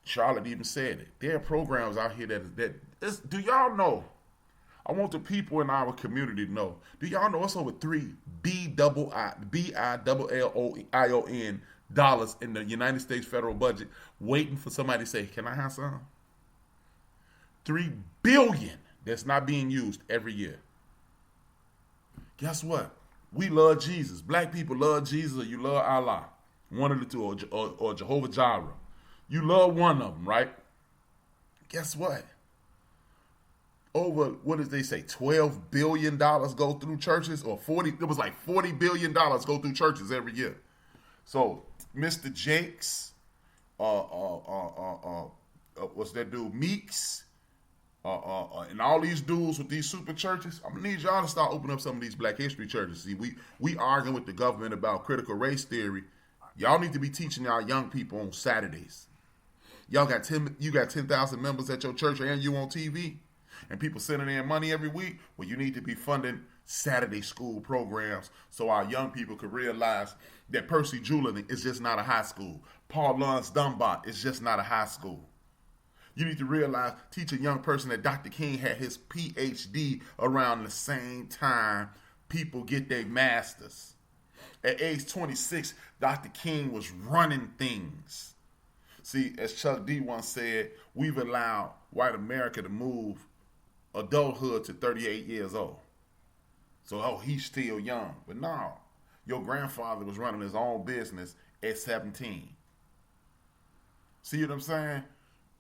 Charlotte even said it. There are programs out here that do y'all know? I want the people in our community to know. Do y'all know it's over $3 billion dollars in the United States federal budget waiting for somebody to say, can I have some? $3 billion that's not being used every year. Guess what? We love Jesus. Black people love Jesus, or you love Allah. One of the two, or Jehovah Jireh. You love one of them, right? Guess what? Over, what did they say, $12 billion go through churches, or 40, it was like $40 billion go through churches every year. So, Mr. Jakes, what's that dude, Meeks, And all these dudes with these super churches, I'm gonna need y'all to start opening up some of these Black History churches. See, we arguing with the government about critical race theory. Y'all need to be teaching y'all young people on Saturdays. You got 10,000 members at your church and you on TV, and people sending in money every week. Well, you need to be funding Saturday school programs so our young people could realize that Percy Julian is just not a high school. Paul Laurence Dunbar is just not a high school. You need to realize, teach a young person that Dr. King had his PhD around the same time people get their masters. At age 26, Dr. King was running things. See, as Chuck D once said, we've allowed white America to move adulthood to 38 years old. So, he's still young. But no, your grandfather was running his own business at 17. See what I'm saying?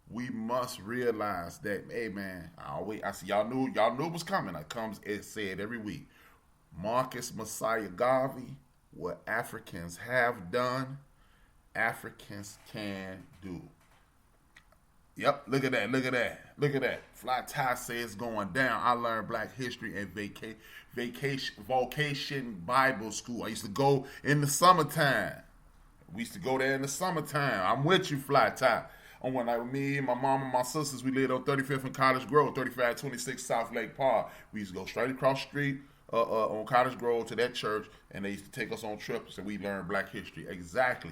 We must realize that, hey man, I see y'all knew it was coming. It said every week. Marcus Messiah Garvey, what Africans have done, Africans can do. Yep, look at that. Fly Tie says it's going down. I learned Black history at Vocation Bible School. I used to go in the summertime. We used to go there in the summertime. I'm with you, Fly Tie. On one night with me, my mom, and my sisters, we lived on 35th and Cottage Grove, 3526 South Lake Park. We used to go straight across the street on Cottage Grove to that church, and they used to take us on trips, and we learned Black history. Exactly.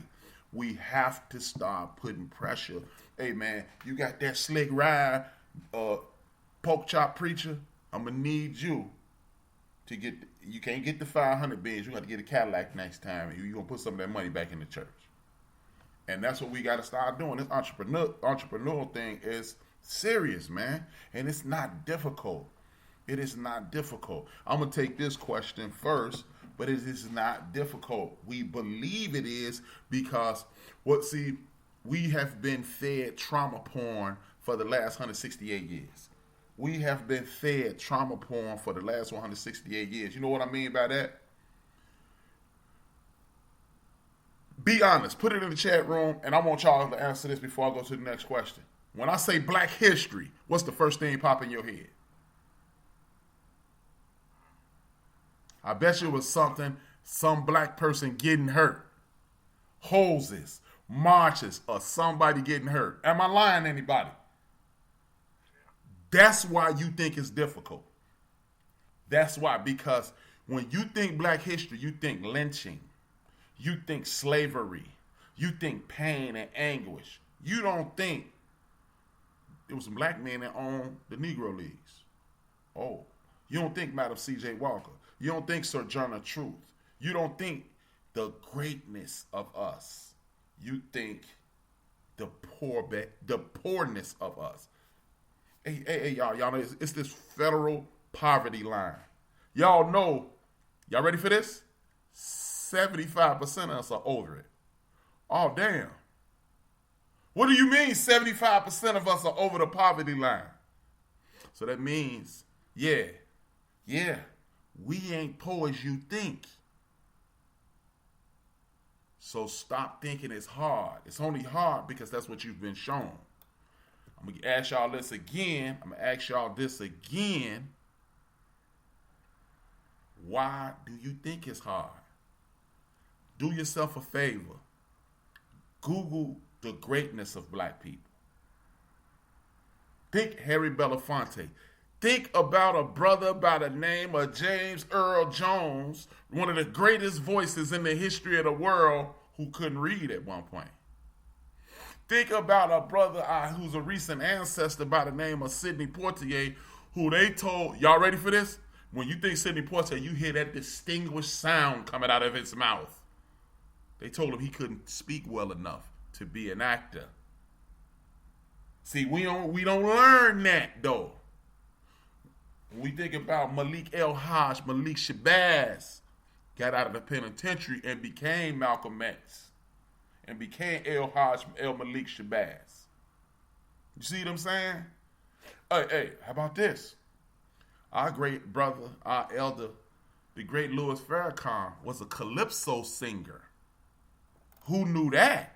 We have to start putting pressure. Hey, man, you got that slick ride, pork chop preacher? I'm going to need you to get, you can't get the 500 bins. You got to get a Cadillac next time, and you're going to put some of that money back in the church. And that's what we got to start doing. This entrepreneurial thing is serious, man. And it's not difficult. It is not difficult. I'm going to take this question first, but it is not difficult. We believe it is because, we have been fed trauma porn for the last 168 years. We have been fed trauma porn for the last 168 years. You know what I mean by that? Be honest. Put it in the chat room, and I want y'all to answer this before I go to the next question. When I say Black history, what's the first thing pop in your head? I bet you it was some black person getting hurt. Hoses, marches, or somebody getting hurt. Am I lying to anybody? That's why you think it's difficult. That's why, because when you think Black history, you think lynching. You think slavery. You think pain and anguish. You don't think there was some black men that owned the Negro Leagues. Oh, you don't think Madam C.J. Walker. You don't think Sojourner Truth. You don't think the greatness of us. You think the poorness of us. Hey, y'all know it's this federal poverty line. Y'all know, y'all ready for this? 75% of us are over it. Oh, damn. What do you mean 75% of us are over the poverty line? So that means, yeah, we ain't poor as you think. So stop thinking it's hard. It's only hard because that's what you've been shown. I'm going to ask y'all this again. Why do you think it's hard? Do yourself a favor. Google the greatness of black people. Think Harry Belafonte. Think about a brother by the name of James Earl Jones, one of the greatest voices in the history of the world who couldn't read at one point. Think about a brother who's a recent ancestor by the name of Sidney Poitier, who they told, y'all ready for this? When you think Sidney Poitier, you hear that distinguished sound coming out of his mouth. They told him he couldn't speak well enough to be an actor. See, we don't learn that though. When we think about Malik Shabazz got out of the penitentiary and became Malcolm X and became Malik Shabazz. You see what I'm saying? Hey, how about this? Our great brother, our elder, the great Louis Farrakhan was a calypso singer. Who knew that?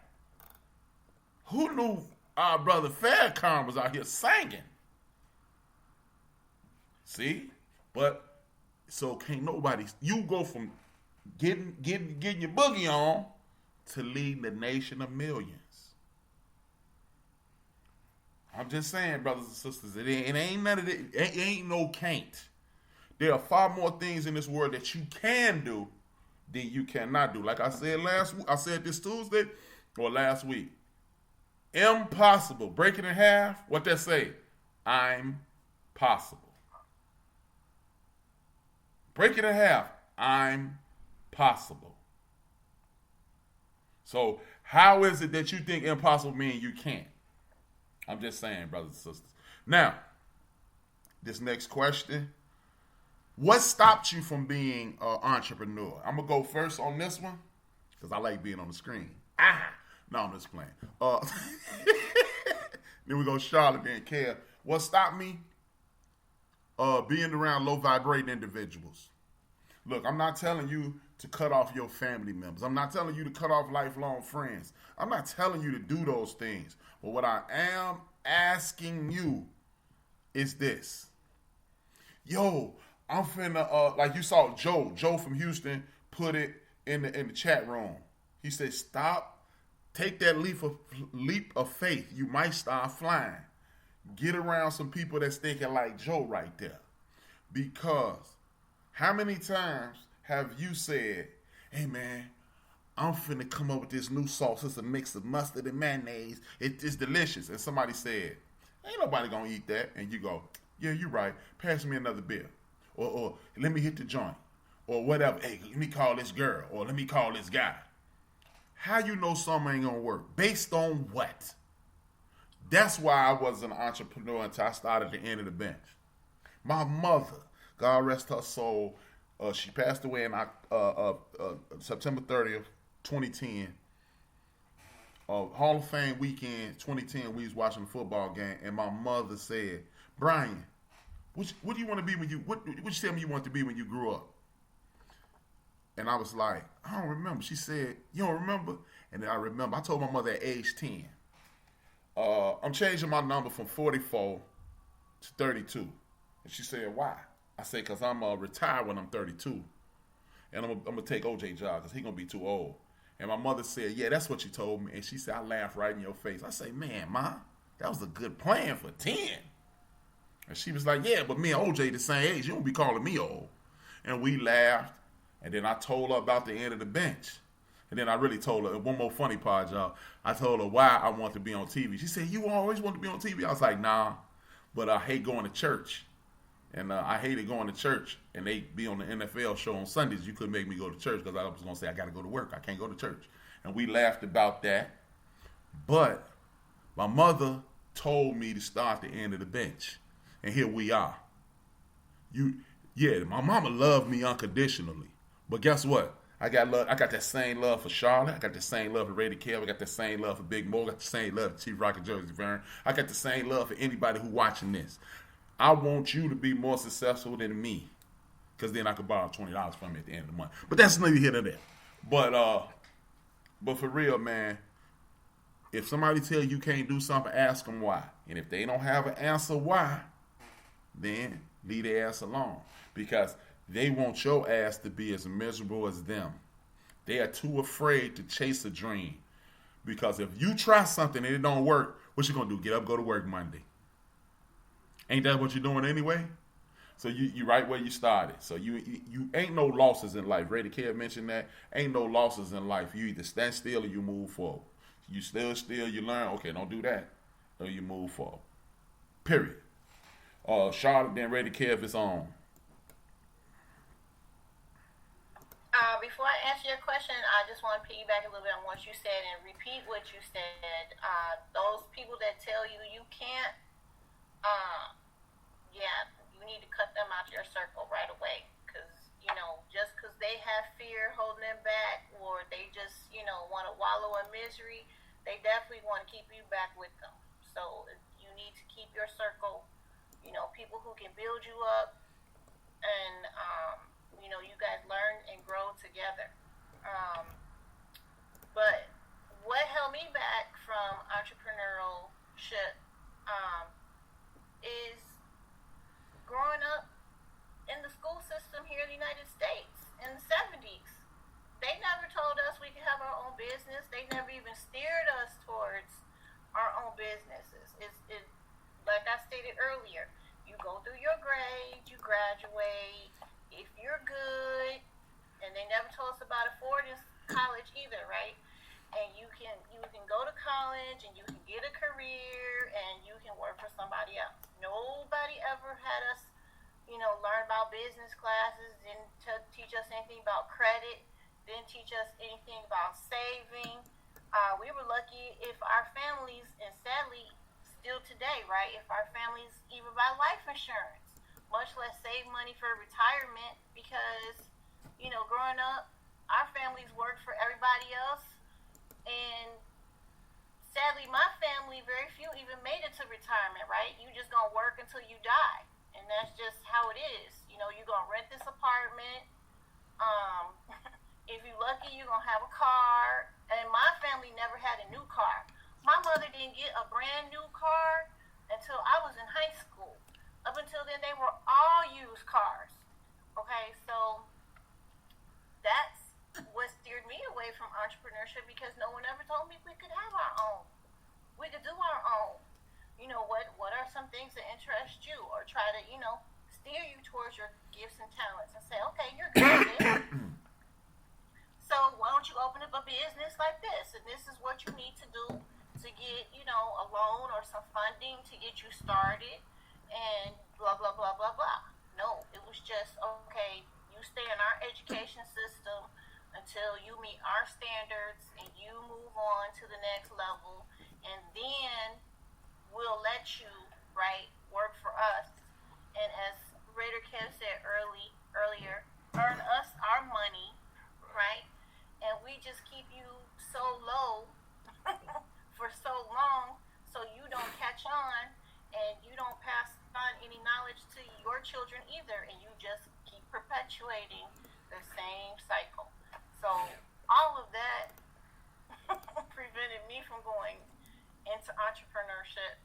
Who knew our brother Farrakhan was out here singing? See? But so can't nobody. You go from getting your boogie on to leading the nation of millions. I'm just saying, brothers and sisters, it ain't none of it. It ain't no can't. There are far more things in this world that you can do than you cannot do. Like I said I said this Tuesday or last week. Impossible. Break it in half. What that say? I'm possible. Break it in half. I'm possible. So how is it that you think impossible means you can't? I'm just saying, brothers and sisters. Now, this next question. What stopped you from being an entrepreneur? I'm going to go first on this one because I like being on the screen. No, I'm just playing. Then we go Charlotte, then Kev. What stopped me? Being around low vibrating individuals. Look, I'm not telling you to cut off your family members. I'm not telling you to cut off lifelong friends. I'm not telling you to do those things. But what I am asking you is this. Yo, I'm finna, like you saw Joe from Houston put it in the chat room. He said, stop, take that leap of faith. You might start flying. Get around some people that's thinking like Joe right there. Because how many times have you said, hey man, I'm finna come up with this new sauce. It's a mix of mustard and mayonnaise. It's delicious. And somebody said, ain't nobody gonna eat that. And you go, yeah, you're right. Pass me another beer. Or let me hit the joint. Or whatever. Hey, let me call this girl. Or let me call this guy. How you know something ain't gonna work? Based on what? That's why I was an entrepreneur until I started the end of the bench. My mother, God rest her soul, she passed away in September 30th, 2010. Hall of Fame weekend, 2010, we was watching a football game, and my mother said, Brian, what do you want to be when you, what you tell me you want to be when you grew up? And I was like, I don't remember. She said, you don't remember? And then I remember. I told my mother at age 10, I'm changing my number from 44 to 32. And she said, why? I said, because I'm retired when I'm 32. And I'm going to take OJ job because he's going to be too old. And my mother said, yeah, that's what you told me. And she said, I laughed right in your face. I say, man, Ma, that was a good plan for 10. And she was like, yeah, but me and OJ the same age. You don't be calling me old. And we laughed. And then I told her about the end of the bench. And then I really told her, one more funny part, y'all. I told her why I want to be on TV. She said, you always want to be on TV? I was like, nah, but I hate going to church. And I hated going to church. And they be on the NFL show on Sundays. You couldn't make me go to church because I was going to say, I got to go to work. I can't go to church. And we laughed about that. But my mother told me to start the end of the bench. And here we are. My mama loved me unconditionally. But guess what? I got that same love for Charlotte. I got the same love for RaiderKev. I got the same love for Big Mo. I got the same love for Chief Rocket Jersey Vern. I got the same love for anybody who watching this. I want you to be more successful than me, because then I could borrow $20 from you at the end of the month. But that's neither here nor there. But for real, man, if somebody tell you can't do something, ask them why. And if they don't have an answer why, then leave their ass alone, because they want your ass to be as miserable as them. They are too afraid to chase a dream. Because if you try something and it don't work, what you gonna do? Get up, go to work Monday. Ain't that what you're doing anyway? So you right where you started. So you ain't no losses in life. RaiderKev mentioned that. Ain't no losses in life. You either stand still or you move forward. You still, you learn, okay, don't do that. Or you move forward. Period. Charlotte, then RaiderKev is on. Before I answer your question, I just want to piggyback a little bit on what you said and repeat what you said. Those people that tell you you can't, you need to cut them out of your circle right away. Because, just because they have fear holding them back, or they just, want to wallow in misery, they definitely want to keep you back with them. So you need to keep your circle, people who can build you up, and, you guys learn and grow together. But what held me back from entrepreneurship is growing up graduate. If you're good, and they never told us about affording college either, right? And you can go to college and you can get a career and you can work for somebody else. Nobody ever had us, learn about business classes, didn't teach us anything about credit, didn't teach us anything about saving. We were lucky if our families, and sadly still today, right, if our families even buy life insurance, much less save money for retirement, because, growing up, our families worked for everybody else. And sadly, my family, very few even made it to retirement, right? You just gonna work until you die. And that's just how it is. You're gonna rent this apartment. If you're lucky, you're gonna have a car. And my family never had a new car. My mother didn't get a brand new car until I was in high school. Up until then, they were all used cars. Okay, so that's what steered me away from entrepreneurship, because no one ever told me we could have our own. We could do our own. What are some things that interest you, or try to, steer you towards your gifts and talents and say, okay, you're good at this. So why don't you open up a business like this? And this is what you need to do to get, a loan or some funding to get you started, and blah, blah, blah, blah, blah. No, it was just, okay, you stay in our education system until you meet our standards and you move on to the next level, and then we'll let you, right, work for us. And as RaiderKev said earlier, earn us our money, right? And we just keep you so low for so long so you don't catch on and you don't pass on any knowledge to your children either, and you just keep perpetuating the same cycle. So all of that prevented me from going into entrepreneurship.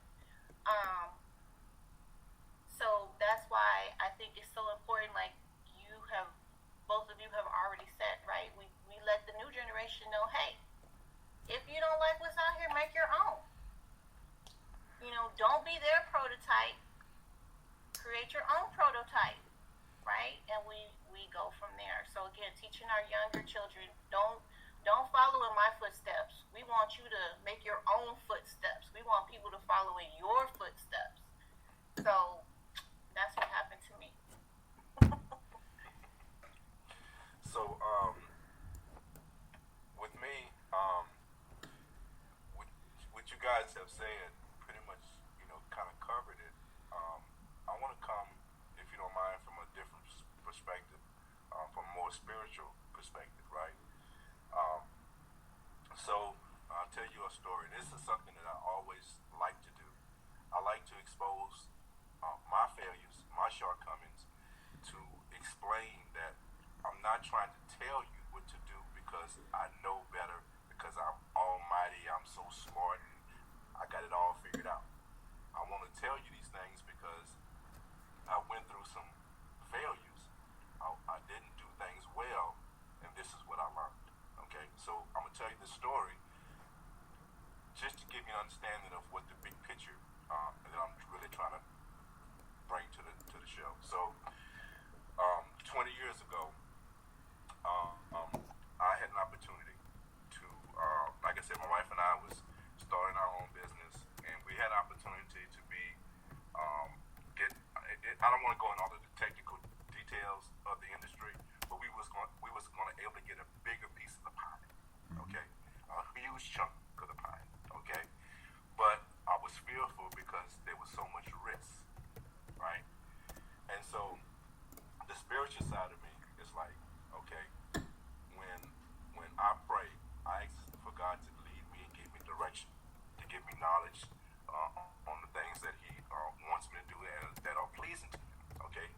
So that's why I think it's so important, like both of you have already said, right? We let the new generation know, hey, if you don't like what's out here, make your own. Don't be their prototype. Create your own prototype, right? And we go from there. So again, teaching our younger children, don't follow in my footsteps. We want you to make your own footsteps. We want people to follow in your footsteps. So that's what happened to me. So, with me, what you guys have said pretty much, kind of covered it. I want to come, if you don't mind, from a different perspective, from a more spiritual perspective, right? So, I'll tell you a story. This is something that I always like to do. I like to expose my failures, my shortcomings, to explain that I'm not trying to tell you what to do because I know better, because I'm almighty, I'm so smart, and I got it all figured out. I want to tell you these things because I went through some failures. I didn't do things well, and this is what I learned. Okay, so I'm going to tell you this story just to give you an understanding of what the big picture that I'm really trying to bring to the show. So, 20 years ago, I had an opportunity to, like I said, my wife and I was starting our own business, and we had an opportunity to be, I don't want to go into all of the technical details of the industry, but we was going to able to get a bigger piece of the pie, okay, a huge chunk of the pie, okay, but I was fearful because there was so much risk, right, and so the spiritual side of me is like, okay, when I pray, I ask for God to lead me and give me direction, to give me knowledge on the things that He wants me to do and that are pleasing to Him. Okay,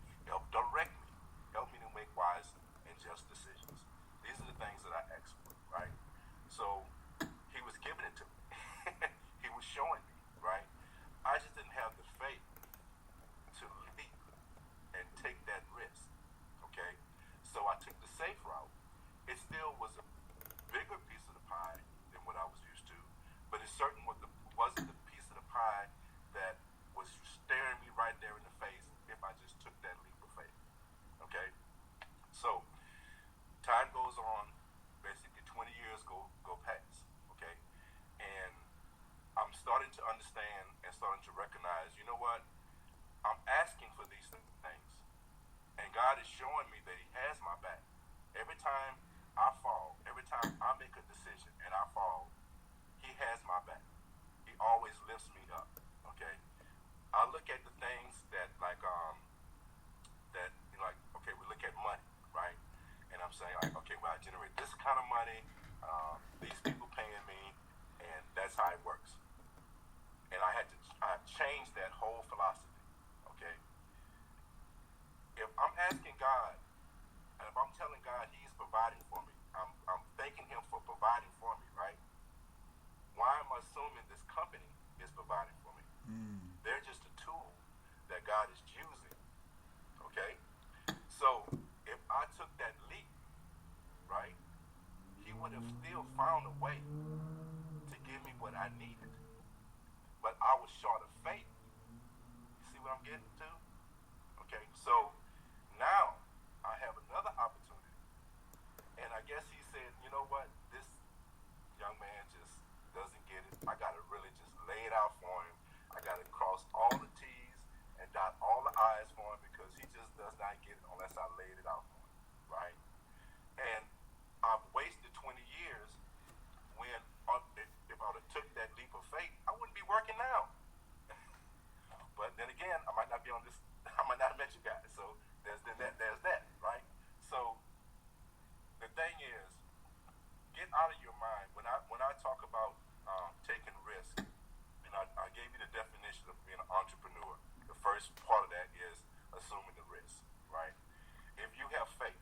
providing for me. They're just a tool that God is using. Okay? So if I took that leap, right, he would have still found a way to give me what I needed. But I was short of faith. You see what I'm getting to? Okay, so now I have another opportunity. And I guess he said, you know what, this young man just doesn't get it. I got to really just lay it out for him. I got to cross all the T's and dot all the I's for him because he just does not get it unless I laid it out for him, right? And I've wasted 20 years when if I would have took that leap of faith, I wouldn't be working now. But then again, I might not be on this, I might not have met you guys. So there's that, right? So the thing is, get out of your mind. When I talk about taking risk, and I gave you the definition of being an entrepreneur. The first part of that is assuming the risk, right? If you have faith,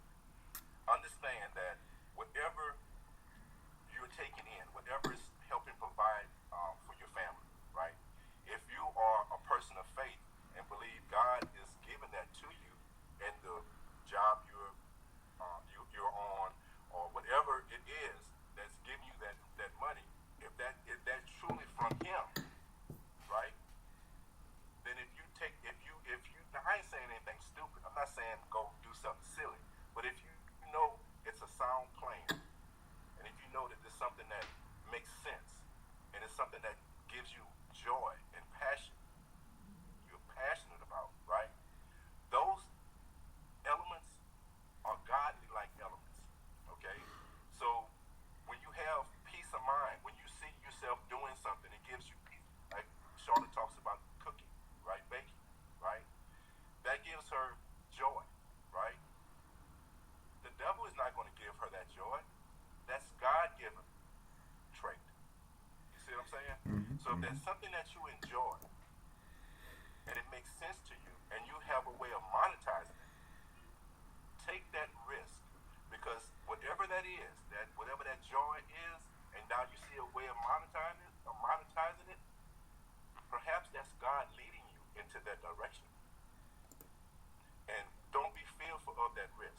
understand that whatever you're taking in, whatever is helping provide for your family, right? If you are a person of faith and believe God is giving that to you, and the job you're on, or whatever it is that's giving you that money, if that's truly from Him, right? Then if you now I ain't saying anything stupid. I'm not saying go do something silly, but if you know it's a sound plan, and if you know that it's something that makes sense, and it's something that gives you joy and passion, you're passionate about, right? Those elements are godly-like elements, okay? So when you have peace of mind, when you see yourself doing something, it gives you peace. Like Charlotte talks about cooking, right? Baking, right? That gives her joy, right? The devil is not going to give her that joy. That's God-given trait. You see what I'm saying? So if there's something that you enjoy, and it makes sense to you, and you have a way of monetizing it, take that risk, because whatever that is, whatever that joy is, and now you see a way of monetizing it, perhaps that's God leading you into that direction. And don't be fearful of that risk.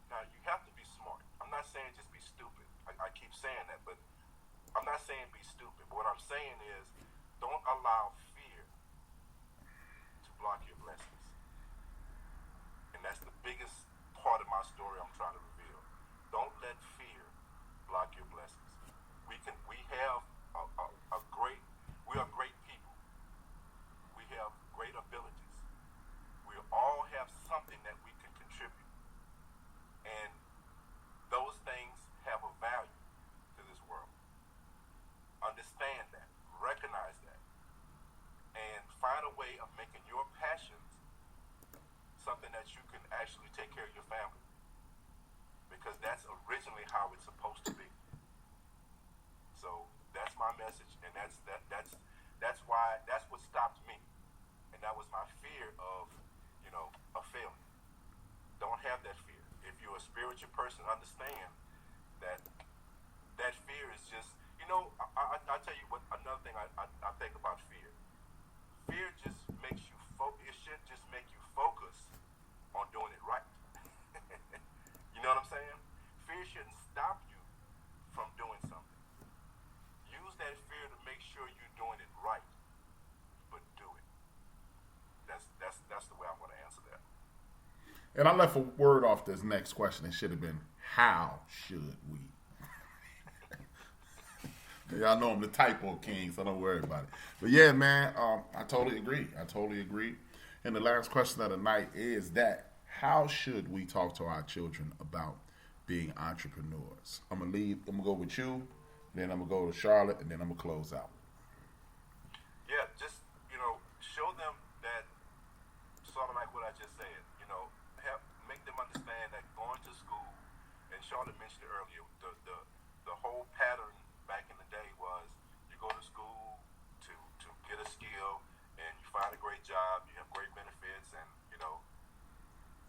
Now, you have to be smart. I'm not saying just be stupid. I keep saying that, but I'm not saying be stupid. But what I'm saying is don't allow fear to block your blessings. And that's the biggest part of my story I'm trying to reveal. Don't let fear block your blessings. We are great people. We have great abilities. We all have something that we can contribute. And those things have a value to this world. Understand that. Recognize that. And find a way of making your passions something that you can actually take care of your family. Because that's originally how it's supposed to be. So that's my message, and that's what stopped me. And that was my fear of failing. Don't have that fear. If you're a spiritual person, understand that fear is just, I'll tell you what, another thing I think about fear. Fear just makes you it should just make you focus on doing it right. You know what I'm saying? Fear shouldn't stop you from doing something. Use that fear to make sure you're doing it right, but do it. That's the way I want to answer that. And I left a word off this next question. It should have been, how should we? Y'all know I'm the typo king, so don't worry about it. But yeah, man, I totally agree. And the last question of the night is that, how should we talk to our children about being entrepreneurs? I'm going to go with you, then I'm going to go to Charlotte, and then I'm going to close out. Yeah, just, show them that, sort of like what I just said, make them understand that going to school, and Charlotte mentioned it earlier, the whole pattern back in the day was you go to school to get a skill, and you find a great job, you have great benefits, and,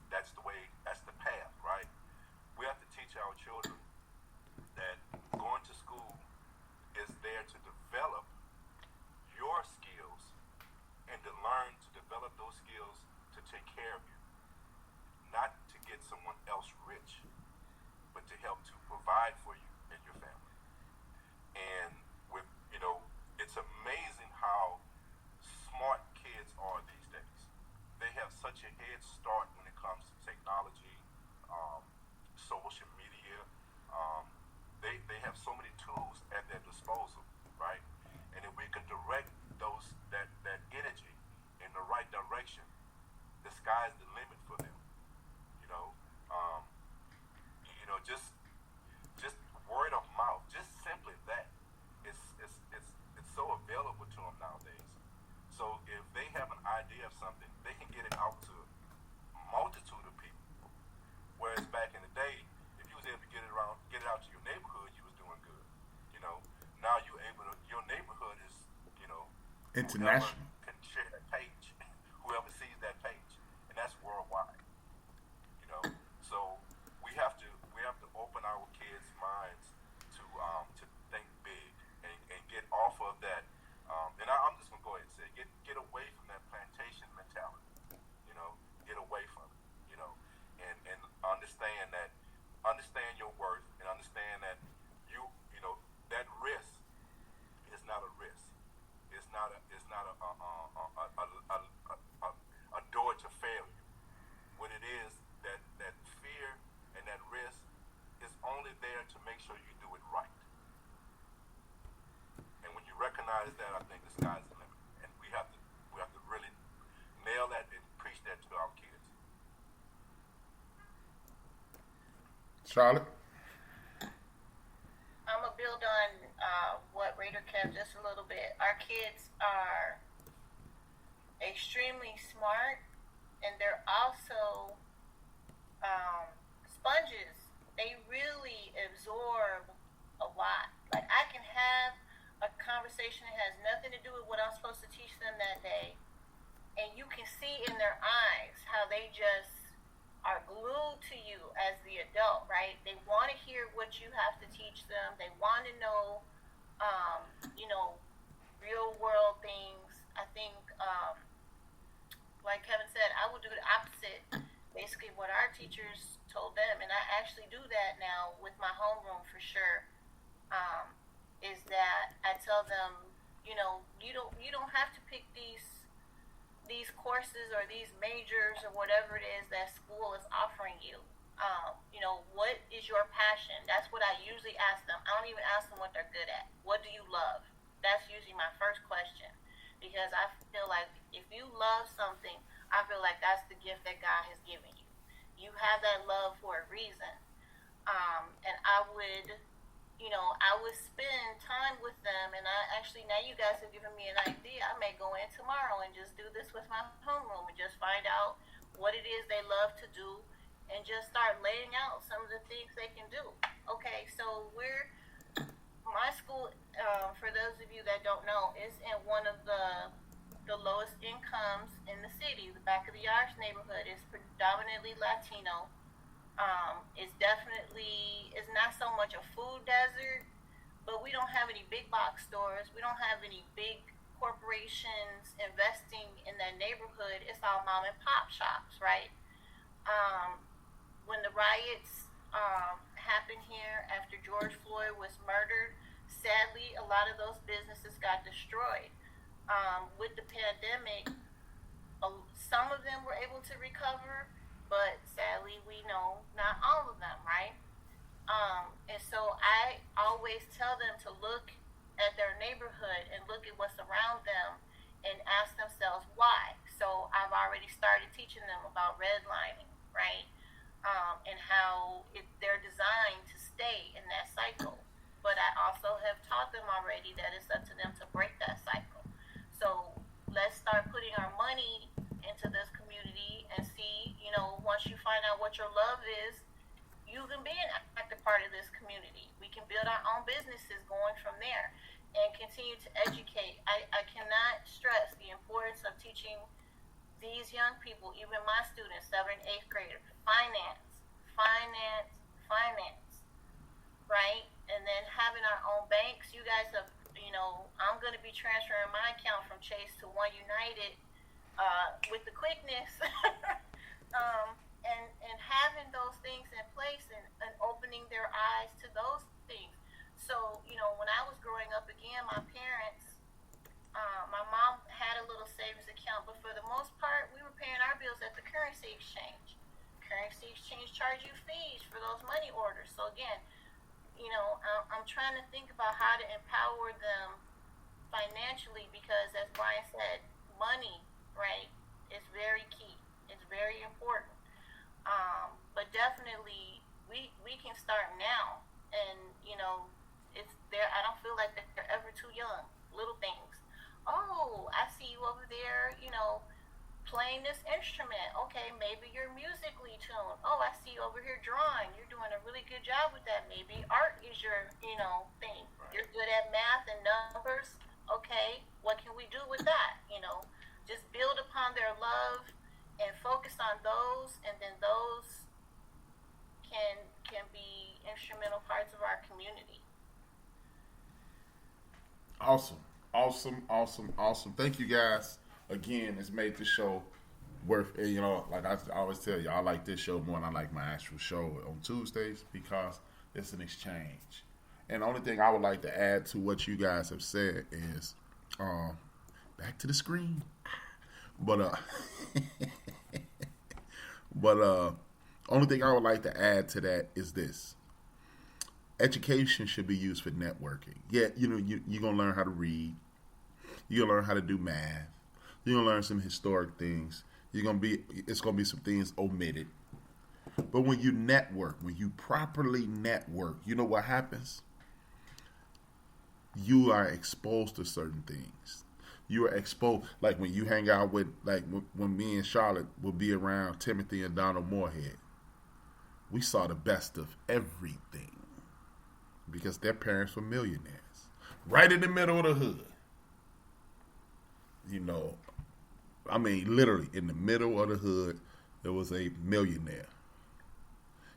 that's the path, right? We have to teach our children that going to school is there to develop your head start when it comes to technology, social media. They have so many tools at their disposal, right? And if we can direct that energy in the right direction, the sky's the limit for them. You know, um, just word of mouth, just simply that. It's so available to them nowadays. So if they have an idea of something, they can get it out to a multitude of people. Whereas back in the day, if you was able to get it out to your neighborhood, you was doing good. You know, now you're able to. Your neighborhood is, International. Whoever can share that page, whoever sees that page, and that's worldwide. So we have to open our kids' minds to think big and get off of that. And I'm just gonna go ahead and say, get away from that plantation mentality. Get away from it. And understand your worth, and understand that that risk is not a risk. It's not a door to failure. What it is, that fear and that risk is only there to make sure you do it right. And when you recognize that, I think the sky's the limit. And we have to really nail that and preach that to our kids. Charlotte? I'm going to build on what RaiderKev just a little bit. Our kids are extremely smart, and they're also sponges. They really absorb a lot. Like, I can have a conversation that has nothing to do with what I'm supposed to teach them that day, and you can see in their eyes how they just are glued to you as the adult, right? They want to hear what you have to teach them. They want to know, real world things. I think, like Kevin said, I would do the opposite. Basically, what our teachers told them, and I actually do that now with my homeroom for sure, is that I tell them, you don't have to pick these courses or these majors or whatever it is that school is offering you. What is your passion? That's what I usually ask them. I don't even ask them what they're good at. What do you love? That's usually my first question, because I feel like if you love something, I feel like that's the gift that God has given you. You have that love for a reason. And I would spend time with them, and now you guys have given me an idea. I may go in tomorrow and just do this with my homeroom and just find out what it is they love to do and just start laying out some of the things they can do. Okay, so my school, for those of you that don't know, is in one of the lowest incomes in the city. The Back of the Yards neighborhood is predominantly Latino. It's not so much a food desert, but we don't have any big box stores. We don't have any big corporations investing in that neighborhood. It's all mom and pop shops, right? When the riots happened here after George Floyd was murdered, sadly, a lot of those businesses got destroyed. With the pandemic, some of them were able to recover, but sadly, we know not all of them, right? And so I always tell them to look at their neighborhood and look at what's around them and ask themselves why. So I've already started teaching them about redlining, right? And how they're designed to stay in that cycle. But I also have taught them already that it's up to them to break that cycle. So let's start putting our money into this community and see, once you find out what your love is, you can be an active part of this community. We can build our own businesses going from there and continue to educate. I cannot stress the importance of teaching these young people, even my students, 7th and 8th graders, finance, right? And then having our own banks. You guys have, I'm going to be transferring my account from Chase to One United with the quickness. And having those things in place and opening their eyes to those things. So, when I was growing up, again, my parents, my mom had a little savings account, but for the most part, we were paying our bills at the currency currency exchange. Currency exchange charge you fees for those money orders. So again, I'm trying to think about how to empower them financially, because as Brian said, money, right, is very key. It's very important. But definitely we can start now, and it's there. I don't feel like they're ever too young. Little things. Oh, I see you over there, playing this instrument. Okay, maybe you're musically tuned. Oh, I see you over here drawing. You're doing a really good job with that. Maybe art is your, thing. You're good at math and numbers. Okay, what can we do with that? Just build upon their love and focus on those, and then those can be instrumental parts of our community. Awesome. Thank you guys. Again, it's made this show worth, like I always tell you, I like this show more than I like my actual show on Tuesdays, because it's an exchange. And the only thing I would like to add to what you guys have said is, back to the screen. But only thing I would like to add to that is this. Education should be used for networking. Yeah, you're going to learn how to read. You're going to learn how to do math. You're going to learn some historic things. It's going to be some things omitted. But when you network, when you properly network, you know what happens? You are exposed to certain things. You are exposed, like when you hang out with, like when me and Charlotte would be around Timothy and Donald Moorhead. We saw the best of everything because their parents were millionaires. Right in the middle of the hood. Literally in the middle of the hood, there was a millionaire.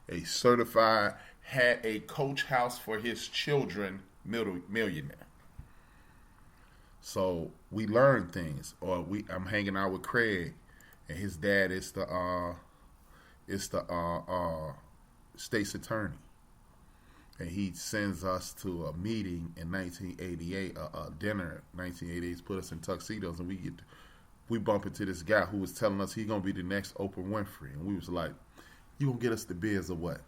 A certified, had a coach house for his children, millionaire. So we learned things. I'm hanging out with Craig, and his dad is the state's attorney. And he sends us to a meeting in 1988, a dinner in 1988. He's put us in tuxedos, and we bump into this guy who was telling us he's going to be the next Oprah Winfrey. And we was like, you going to get us the beers or what?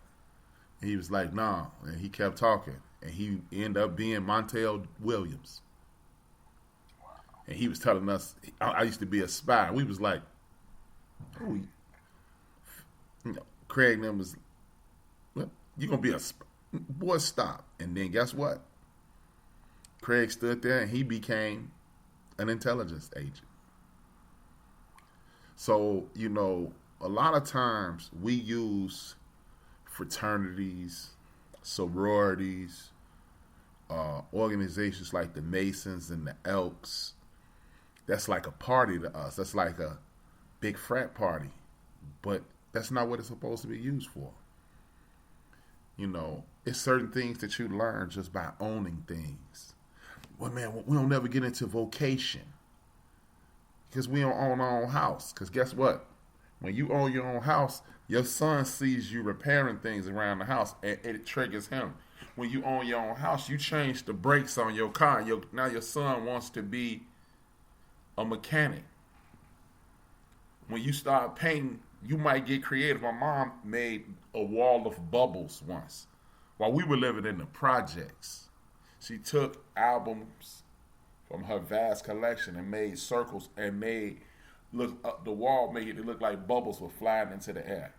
And he was like, nah. And he kept talking. And he ended up being Montel Williams. Wow. And he was telling us, I used to be a spy. We was like, who? Craig and them was, what? You going to be a spy? Boy, stop. And then guess what? Craig stood there and he became an intelligence agent. So, a lot of times we use fraternities, sororities, organizations like the Masons and the Elks. That's like a party to us. That's like a big frat party. But that's not what it's supposed to be used for. It's certain things that you learn just by owning things. Well, man, we don't never get into vocation because we don't own our own house. Because guess what? When you own your own house, your son sees you repairing things around the house, and it triggers him. When you own your own house, you change the brakes on your car. Now your son wants to be a mechanic. When you start painting, you might get creative. My mom made a wall of bubbles once while we were living in the projects. She took albums from her vast collection and made circles and made the wall, made it look like bubbles were flying into the air.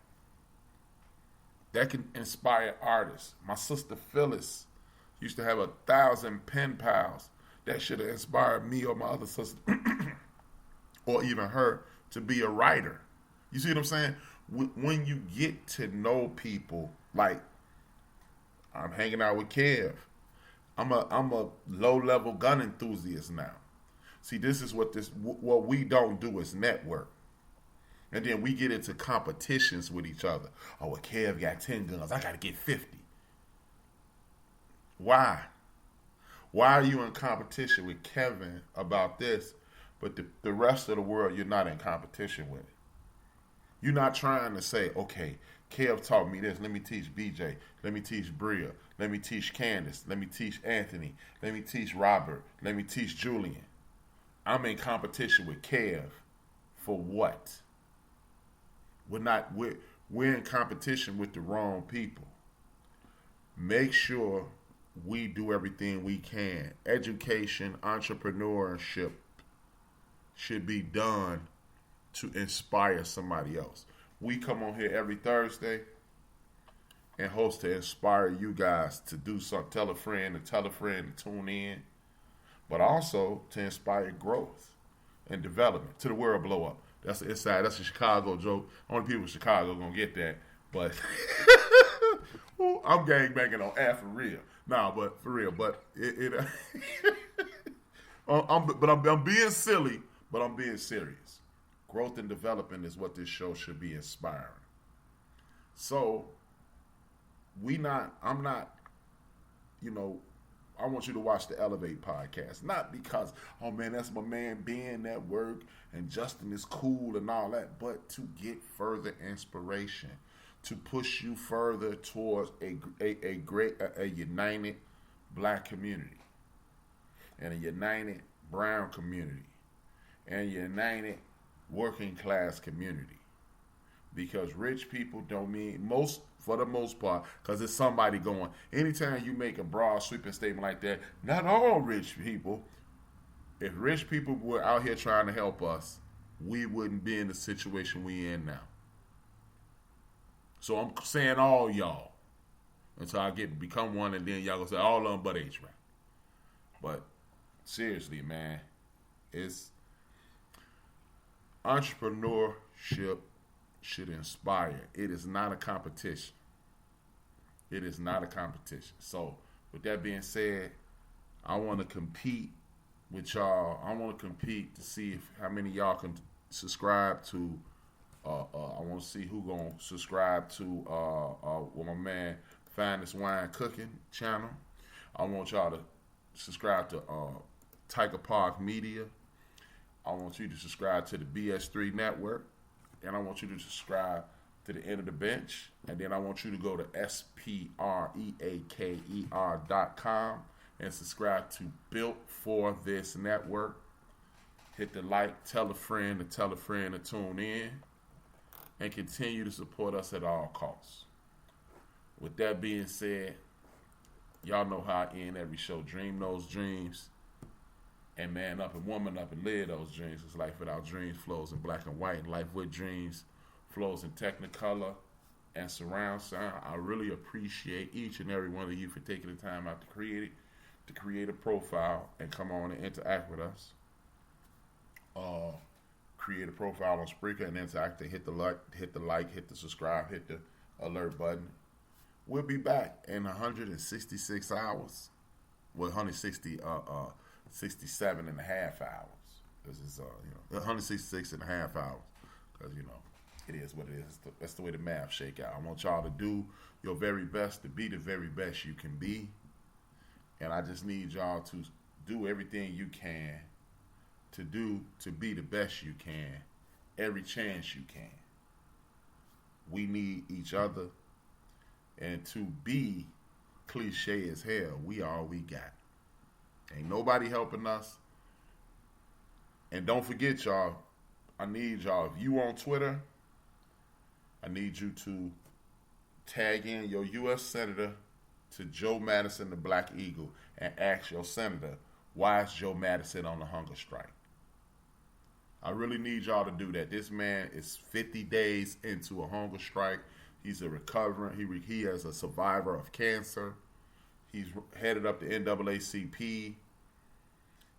That can inspire artists. My sister Phyllis used to have 1,000 pen pals. That should have inspired me or my other sister or even her to be a writer. You see what I'm saying? When you get to know people, like I'm hanging out with Kev. I'm a low-level gun enthusiast now. See, this is what we don't do is network. And then we get into competitions with each other. Oh, well, Kev got 10 guns. I got to get 50. Why? Why are you in competition with Kevin about this, but the rest of the world you're not in competition with? You're not trying to say, okay, Kev taught me this. Let me teach BJ. Let me teach Bria. Let me teach Candace. Let me teach Anthony. Let me teach Robert. Let me teach Julian. I'm in competition with Kev for what? we're in competition with the wrong people. Make sure we do everything we can. Education, entrepreneurship should be done to inspire somebody else. We come on here every Thursday and host to inspire you guys to do something. Tell a friend to tune in, but also to inspire growth and development to the world blow up. That's the inside. That's a Chicago joke. Only people in Chicago gonna get that. But I'm gangbanging on air for real. Nah, but for real. But I'm being silly. But I'm being serious. Growth and development is what this show should be inspiring. So I'm not, I want you to watch the Elevate podcast. Not because, oh man, that's my man Ben at work and Justin is cool and all that, but to get further inspiration, to push you further towards a united black community and a united brown community and a united working class community. Because rich people don't mean for the most part, because it's somebody going. Anytime you make a broad sweeping statement like that, not all rich people. If rich people were out here trying to help us, we wouldn't be in the situation we in now. So I'm saying all y'all until I become one, and then y'all gonna say all of them but HRap. But seriously, man, it's entrepreneurship should inspire. It is not a competition. It is not a competition. So, with that being said, I want to compete with y'all. I want to compete to see how many of y'all can subscribe to. I want to see who gonna subscribe to with my man Finest Wine Cooking channel. I want y'all to subscribe to Tiger Park Media. I want you to subscribe to the BS3 Network. And I want you to subscribe to the End of the Bench. And then I want you to go to spreaker.com and subscribe to Built for This Network. Hit the like, tell a friend to tune in, and continue to support us at all costs. With that being said, y'all know how I end every show. Dream those dreams. And man up and woman up and live those dreams. Because life without dreams flows in black and white. And life with dreams flows in technicolor and surround sound. I really appreciate each and every one of you for taking the time out to create a profile and come on and interact with us. Create a profile on Spreaker and interact and hit the like, hit the subscribe, hit the alert button. We'll be back in 166 hours. Well, 67 and a half hours. This is 166 and a half hours. Because it is what it is. That's the way the math shake out. I want y'all to do your very best to be the very best you can be. And I just need y'all to do everything you can to be the best you can every chance you can. We need each other, and to be cliche as hell, we all we got. Ain't nobody helping us. And don't forget, y'all, I need y'all, if you on Twitter, I need you to tag in your U.S. Senator to Joe Madison, the Black Eagle, and ask your senator, why is Joe Madison on the hunger strike? I really need y'all to do that. This man is 50 days into a hunger strike. He's a recovering, he is a survivor of cancer. He's headed up the NAACP.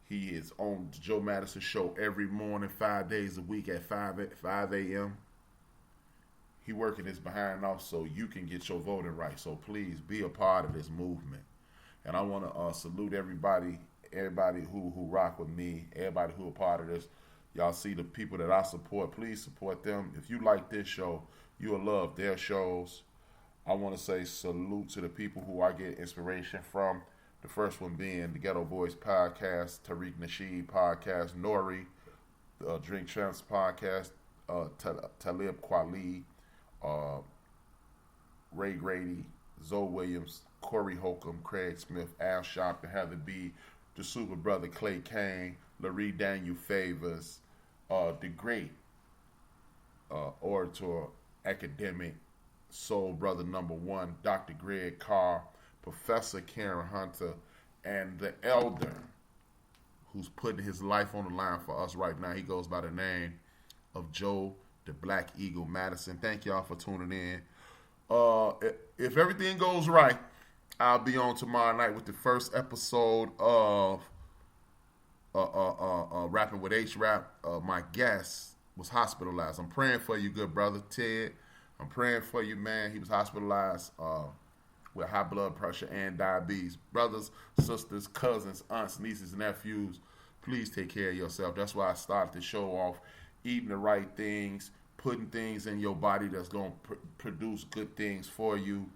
He is on the Joe Madison show every morning, 5 days a week at 5 a.m. He working his behind off so you can get your voting right. So please be a part of this movement. And I want to salute everybody who rock with me, everybody who a part of this. Y'all see the people that I support. Please support them. If you like this show, you'll love their shows. I want to say salute to the people who I get inspiration from. The first one being the Ghetto Boys podcast, Tariq Nasheed podcast, Nori, the Drink Champs podcast, Talib Kweli, Ray Grady, Zoe Williams, Corey Holcomb, Craig Smith, Al Sharpton, Heather B, the Super Brother Clay Kane, Larry Daniel Favors, the great orator, academic, soul brother #1, Dr. Greg Carr, Professor Karen Hunter, and the elder who's putting his life on the line for us right now. He goes by the name of Joe the Black Eagle Madison. Thank y'all for tuning in. If everything goes right, I'll be on tomorrow night with the first episode of Rapping with HRap. My guest was hospitalized. I'm praying for you, good brother Ted. I'm praying for you, man. He was hospitalized with high blood pressure and diabetes. Brothers, sisters, cousins, aunts, nieces, nephews, please take care of yourself. That's why I started the show off eating the right things, putting things in your body that's going to produce good things for you.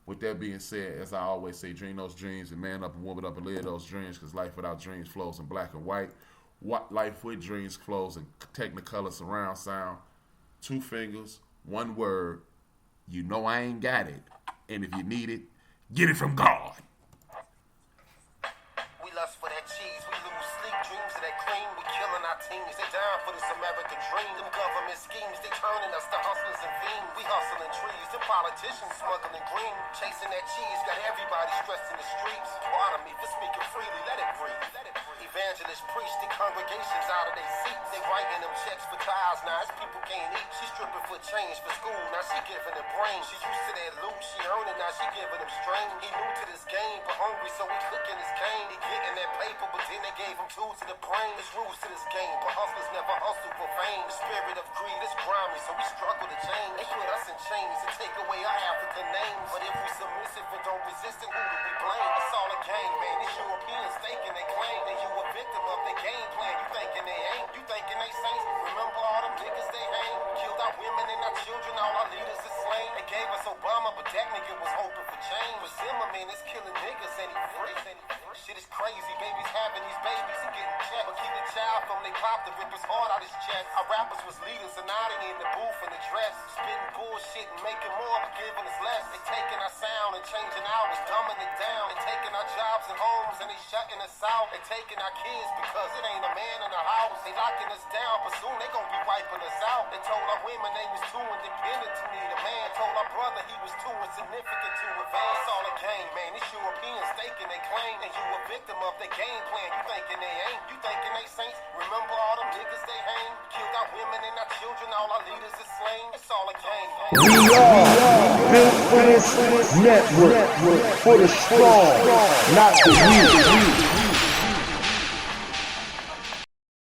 With that being said, as I always say, dream those dreams and man up and woman up and live those dreams, because life without dreams flows in black and white. Life with dreams flows in Technicolor surround sound. 2 fingers, 1 word. You know I ain't got it. And if you need it, get it from God. We lust for that cheese. We lose sleep, dreams of that cream. We killing our teams. They down for this American dream. Them government schemes, they turning us to hustlers and fiends. We hustling trees. Them politicians smuggling green. Chasing that cheese. Got everybody stressed in the streets. Pardon me for speaking freely. Let it breathe. Let it breathe. Evangelists preach the congregations out of their seats. They writing them checks for tithes now. As people can't eat. She stripping for change for school. Now she giving them brain. She used to that loot. She earning. Now she giving them strain. He new to this game but hungry, so he cooking his cane. He getting that paper, but then they gave him tools to the brain. There's rules to this game, but hustlers never hustle for fame. The spirit of greed is grimy, so we struggle to change. They put us in chains and take away our African names. But if we submissive and don't resist, then who do we blame? It's all a game, man. These Europeans thinking they claim that you a victim of their game plan. You thinking they ain't. You thinking they saints. Remember all them niggas they hang? Killed our women and our children. All our leaders is slain. They gave us Obama, but that nigga was hoping for change. But Zimmerman is killing niggas and he free. Shit is crazy. Babies having these babies and getting checked. But keep the child from they pop to rip his heart out his chest. Our rappers was leaders and now they in the booth and the dress. Spitting bullshit and making more but giving us less. They taking our sound and changing ours, dumbing it down. They taking our jobs and homes and they shutting us out. They taking our kids because it ain't a man in the house. They locking us down, but soon they gonna be wiping us out. They told our women they was too independent to need a man. Told our brother he was too insignificant to advance. It's all a game, man. These Europeans thinking they claim that you a victim of their game plan. You thinking they ain't. You thinking they saints. Remember all them niggas they hang. Killed our women and our children. All our leaders is slain. It's all a game. We are built for this network, for the strong, not the weak.